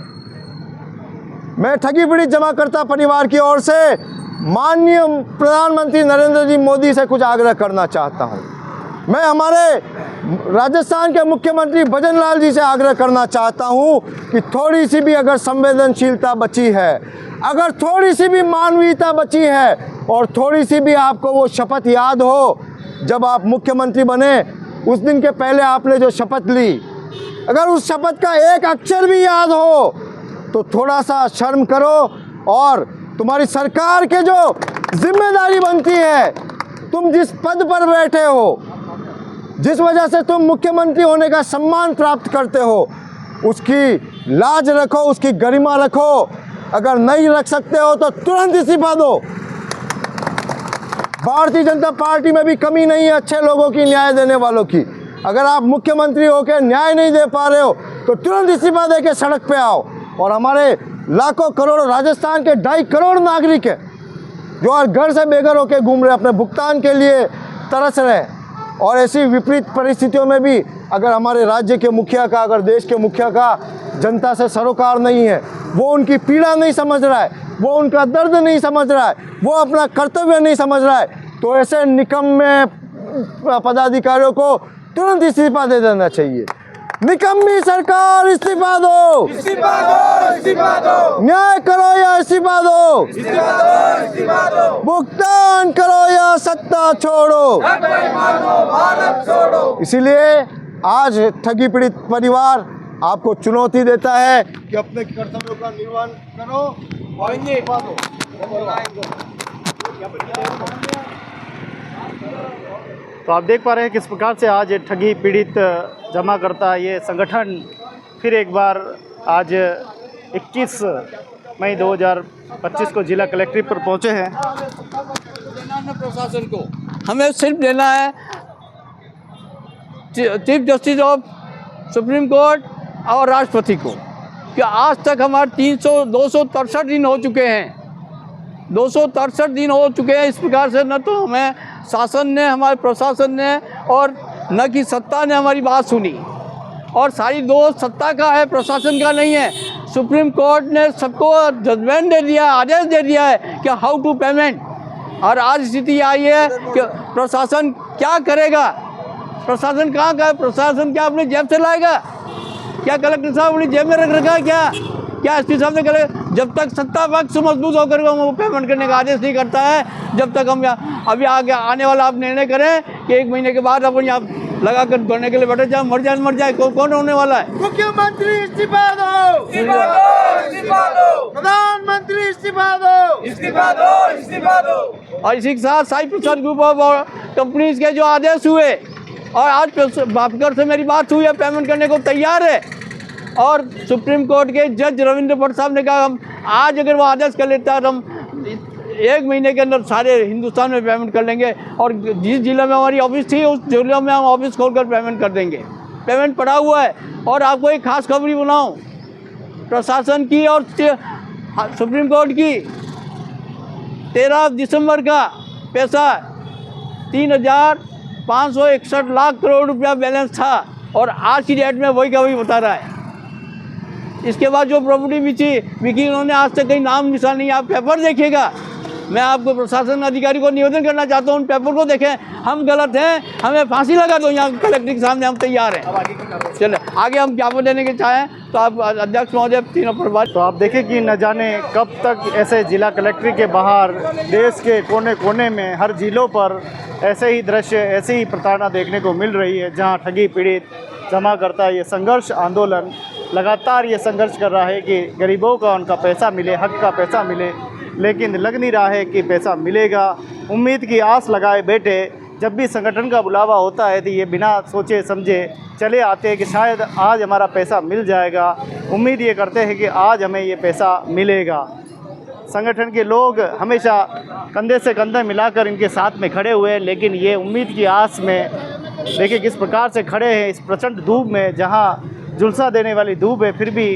मैं ठगी पीड़ित जमाकर्ता परिवार की ओर से माननीय प्रधानमंत्री नरेंद्र जी मोदी से कुछ आग्रह करना चाहता हूं। मैं हमारे राजस्थान के मुख्यमंत्री भजन लाल जी से आग्रह करना चाहता हूं कि थोड़ी सी भी अगर संवेदनशीलता बची है, अगर थोड़ी सी भी मानवीयता बची है, और थोड़ी सी भी आपको वो शपथ याद हो जब आप मुख्यमंत्री बने, उस दिन के पहले आपने जो शपथ ली, अगर उस शपथ का एक अक्षर भी याद हो तो थोड़ा सा शर्म करो। और तुम्हारी सरकार के जो जिम्मेदारी बनती है, तुम जिस पद पर बैठे हो, जिस वजह से तुम मुख्यमंत्री होने का सम्मान प्राप्त करते हो, उसकी लाज रखो, उसकी गरिमा रखो। अगर नहीं रख सकते हो तो तुरंत इस्तीफा दो। भारतीय जनता पार्टी में भी कमी नहीं है अच्छे लोगों की, न्याय देने वालों की। अगर आप मुख्यमंत्री होकर न्याय नहीं दे पा रहे हो तो तुरंत इस्तीफा दे के सड़क पे आओ। और हमारे लाखों करोड़ों राजस्थान के 2.5 करोड़ नागरिक हैं जो हर घर से बेघर होकर घूम रहे, अपने भुगतान के लिए तरस रहे हैं। और ऐसी विपरीत परिस्थितियों में भी अगर हमारे राज्य के मुखिया का, अगर देश के मुखिया का जनता से सरोकार नहीं है, वो उनकी पीड़ा नहीं समझ रहा है, वो उनका दर्द नहीं समझ रहा है, वो अपना कर्तव्य नहीं समझ रहा है, तो ऐसे निकम्मे पदाधिकारियों को तुरंत इस्तीफा दे देना चाहिए। निकम्मी सरकार, इस्तीफा दो, इस्तीफा दो, इस्तीफा दो, न्याय करो या इस्तीफा दो, इस्तीफा दो, इस्तीफा दो, भुगतान करो या सत्ता छोड़ो। ठग बेईमानो भारत छोड़ो। इसीलिए आज ठगी पीड़ित परिवार आपको चुनौती देता है कि अपने कर्तव्यों का निर्वहन करो और इस्तीफा दो। तो आप देख पा रहे हैं किस प्रकार से आज ठगी पीड़ित जमाकर्ता ये संगठन फिर एक बार आज 21 मई 2025 को जिला कलेक्ट्रेट पर पहुंचे हैं। प्रशासन को हमें सिर्फ देना है chief justice of supreme court और राष्ट्रपति को कि आज तक हमारे 263 दिन हो चुके हैं, 263 दिन हो चुके हैं। इस प्रकार से न तो हमें शासन ने, हमारे प्रशासन ने और न कि सत्ता ने हमारी बात सुनी, और सारी दोष सत्ता का है, प्रशासन का नहीं है। सुप्रीम कोर्ट ने सबको जजमेंट दे दिया, आदेश दे दिया है कि हाउ टू पेमेंट, और आज स्थिति आई है कि प्रशासन क्या करेगा? प्रशासन कहाँ का है? प्रशासन क्या अपनी जेब से लाएगा? क्या कलेक्टर साहब अपनी जेब में रख रखा है? क्या एसपी साहब ने करे? जब तक सत्ता पक्ष मजबूत होकर वो पेमेंट करने का आदेश नहीं करता है, जब तक हम यहाँ अभी आगे आने वाला आप निर्णय करें कि 1 महीने के बाद अपन यहाँ लगा कर धोने के लिए बैठे जाए, मर जाए, कौन होने वाला है? मुख्यमंत्री इस्तीफा दो, इस्तीफा दो, इस्तीफा दो, प्रधानमंत्री इस्तीफा दो, इस्तीफा दो, इस्तीफा दो। और इसी के साथ साई प्रसाद ग्रुप ऑफ कंपनीज के जो आदेश हुए, और आज भापकर से मेरी बात हुई है, पेमेंट करने को तैयार है, और सुप्रीम कोर्ट के जज रविंद्र भट्ट साहब ने कहा हम आज अगर वो आदेश कर लेता है तो हम 1 महीने के अंदर सारे हिंदुस्तान में पेमेंट कर लेंगे, और जिस जिले में हमारी ऑफिस थी उस जिले में हम ऑफिस खोलकर पेमेंट कर देंगे। पेमेंट पड़ा हुआ है। और आपको एक खास खबरी बनाऊं, प्रशासन की और सुप्रीम कोर्ट की 13 दिसंबर का पैसा 3,561 लाख करोड़ रुपया बैलेंस था, और आज की डेट में वही का वही बता रहा है। इसके बाद जो प्रॉपर्टी बिकी उन्होंने आज तक कहीं नाम निशान नहीं। आप पेपर देखिएगा, मैं आपको प्रशासन अधिकारी को निवेदन करना चाहता हूँ, उन पेपर को देखें। हम गलत हैं, हमें फांसी लगा दो यहाँ कलेक्टर के सामने, हम तैयार हैं। चले आगे हम ज्ञापन देने के चाहें तो आप अध्यक्ष महोदय तीनों पर। तो आप देखें कि न जाने कब तक ऐसे जिला कलेक्ट्रेट के बाहर देश के कोने कोने में हर जिलों पर ऐसे ही दृश्य, ऐसी ही प्रताड़ना देखने को मिल रही है, जहां ठगी पीड़ित जमा करता ये संघर्ष आंदोलन लगातार ये संघर्ष कर रहा है कि गरीबों का उनका पैसा मिले, हक का पैसा मिले, लेकिन लग नहीं रहा है कि पैसा मिलेगा। उम्मीद की आस लगाए बैठे जब भी संगठन का बुलावा होता है तो ये बिना सोचे समझे चले आते हैं कि शायद आज हमारा पैसा मिल जाएगा। उम्मीद ये करते हैं कि आज हमें ये पैसा मिलेगा। संगठन के लोग हमेशा कंधे से कंधा मिलाकर इनके साथ में खड़े हुए हैं, लेकिन ये उम्मीद की आस में देखिए किस प्रकार से खड़े हैं इस प्रचंड धूप में, जहाँ झुलसा देने वाली धूप है, फिर भी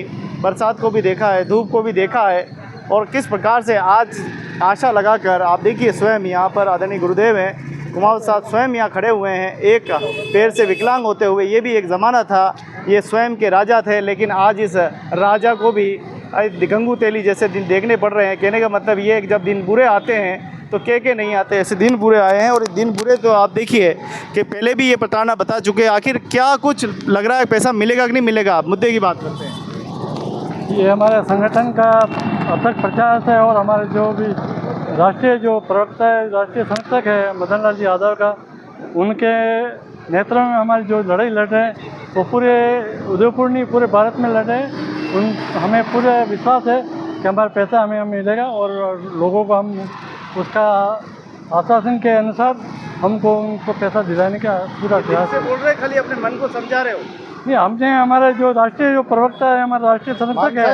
बरसात को भी देखा है, धूप को भी देखा है, और किस प्रकार से आज आशा लगाकर आप देखिए स्वयं यहाँ पर आदरणीय गुरुदेव हैं, कुमावत साहब स्वयं यहाँ खड़े हुए हैं, एक पैर से विकलांग होते हुए। ये भी एक ज़माना था, ये स्वयं के राजा थे, लेकिन आज इस राजा को भी गंगू तेली जैसे दिन देखने पड़ रहे हैं। कहने का मतलब ये है कि जब दिन बुरे आते हैं तो के नहीं आते, ऐसे दिन बुरे आए हैं। और दिन बुरे तो आप देखिए कि पहले भी ये प्रताड़ना बता चुके हैं। आखिर क्या कुछ लग रहा है पैसा मिलेगा कि नहीं मिलेगा? आप मुद्दे की बात करते हैं। ये हमारे संगठन का अथक प्रयास है, और हमारे जो भी राष्ट्रीय जो प्रवक्ता है, राष्ट्रीय संरक्षक है मदन लाल जी यादव का, उनके नेतृत्व में हमारी जो लड़ाई लड़ रहे हैं वो पूरे उदयपुर नहीं पूरे भारत में लड़ रहे हैं। हमें पूरा विश्वास है कि हमारा पैसा हमें मिलेगा, और लोगों को हम उसका आश्वासन के अनुसार उनको पैसा दिलाने का पूरा प्रयास है। बोल रहे खाली अपने मन को समझा रहे हो? नहीं, हमने हमारे जो राष्ट्रीय जो प्रवक्ता है, हमारे राष्ट्रीय संरक्षक है,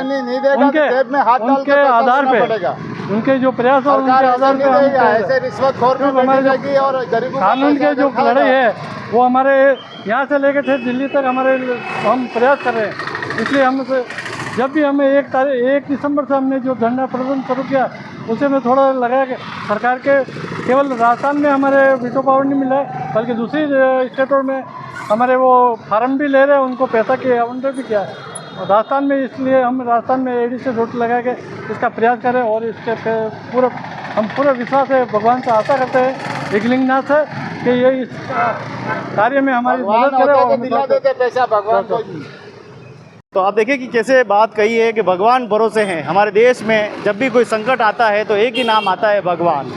उनके आधार पे, उनके जो प्रयास और उनके आधार पे कानून के जो लड़ाई है वो हमारे यहाँ से लेकर थे दिल्ली तक हम प्रयास कर रहे हैं। इसलिए हम जब भी हमें 1 दिसंबर से हमने जो धरना प्रदर्शन शुरू किया, उसे में थोड़ा लगा कि सरकार के केवल राजस्थान में हमारे वीटो पावर नहीं मिला है, बल्कि दूसरी स्टेटों में हमारे वो फार्म भी ले रहे हैं, उनको पैसा के आवंटन भी किया है। और राजस्थान में इसलिए हम राजस्थान में एडी से रोट लगा के इसका प्रयास करें, और इसके हम पूरा विश्वास है, भगवान से आशा करते हैं एकलिंगनाथ से कि ये इस कार्य में हमारी मदद करे और दिला देते पैसा भगवान को। तो आप देखिए कि कैसे बात कही है कि भगवान भरोसे हैं। हमारे देश में जब भी कोई संकट आता है तो एक ही नाम आता है, भगवान।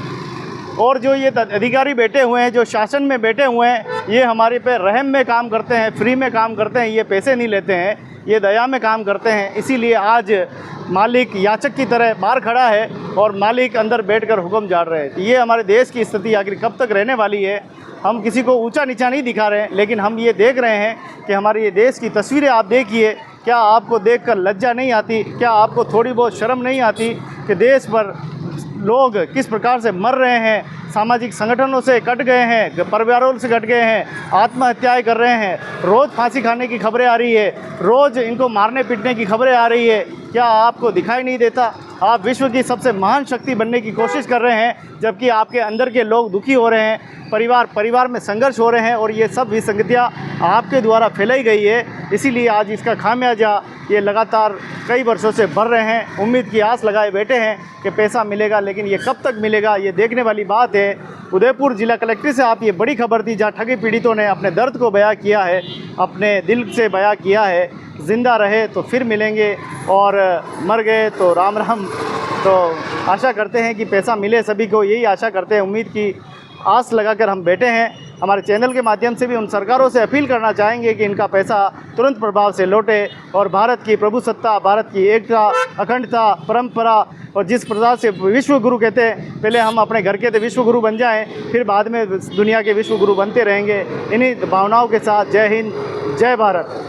और जो ये अधिकारी बैठे हुए हैं, जो शासन में बैठे हुए हैं, ये हमारे पे रहम में काम करते हैं, फ्री में काम करते हैं, ये पैसे नहीं लेते हैं, ये दया में काम करते हैं। इसीलिए आज मालिक याचक की तरह बाहर खड़ा है और मालिक अंदर बैठकर हुक्म झाड़ रहे हैं। तो ये हमारे देश की स्थिति आखिर कब तक रहने वाली है? हम किसी को ऊंचा नीचा नहीं दिखा रहे हैं, लेकिन हम ये देख रहे हैं कि हमारे ये देश की तस्वीरें आप देखिए। क्या आपको देखकर लज्जा नहीं आती? क्या आपको थोड़ी बहुत शर्म नहीं आती कि देश पर लोग किस प्रकार से मर रहे हैं, सामाजिक संगठनों से कट गए हैं, परिवारों से कट गए हैं, आत्महत्याएं कर रहे हैं, रोज़ फांसी खाने की खबरें आ रही है, रोज़ इनको मारने पीटने की खबरें आ रही है। क्या आपको दिखाई नहीं देता? आप विश्व की सबसे महान शक्ति बनने की कोशिश कर रहे हैं, जबकि आपके अंदर के लोग दुखी हो रहे हैं, परिवार में संघर्ष हो रहे हैं, और ये सब विसंगतियाँ आपके द्वारा फैलाई गई है। इसीलिए आज इसका खामियाजा ये लगातार कई वर्षों से बढ़ रहे हैं। उम्मीद की आस लगाए बैठे हैं कि पैसा मिलेगा, लेकिन ये कब तक मिलेगा ये देखने वाली बात है। उदयपुर जिला कलेक्टर से आप ये बड़ी खबर थी, जहाँ ठगी पीड़ितों ने अपने दर्द को बयां किया है, अपने दिल से बयां किया है। ज़िंदा रहे तो फिर मिलेंगे, और मर गए तो राम राम। तो आशा करते हैं कि पैसा मिले सभी को, यही आशा करते हैं, उम्मीद की आस लगाकर हम बैठे हैं। हमारे चैनल के माध्यम से भी उन सरकारों से अपील करना चाहेंगे कि इनका पैसा तुरंत प्रभाव से लौटे, और भारत की प्रभुसत्ता, भारत की एकता, अखंडता, परंपरा, और जिस प्रकार से विश्व गुरु कहते हैं, पहले हम अपने घर के विश्व गुरु बन जाएं, फिर बाद में दुनिया के विश्व गुरु बनते रहेंगे। इन्हीं भावनाओं के साथ जय हिंद, जय भारत।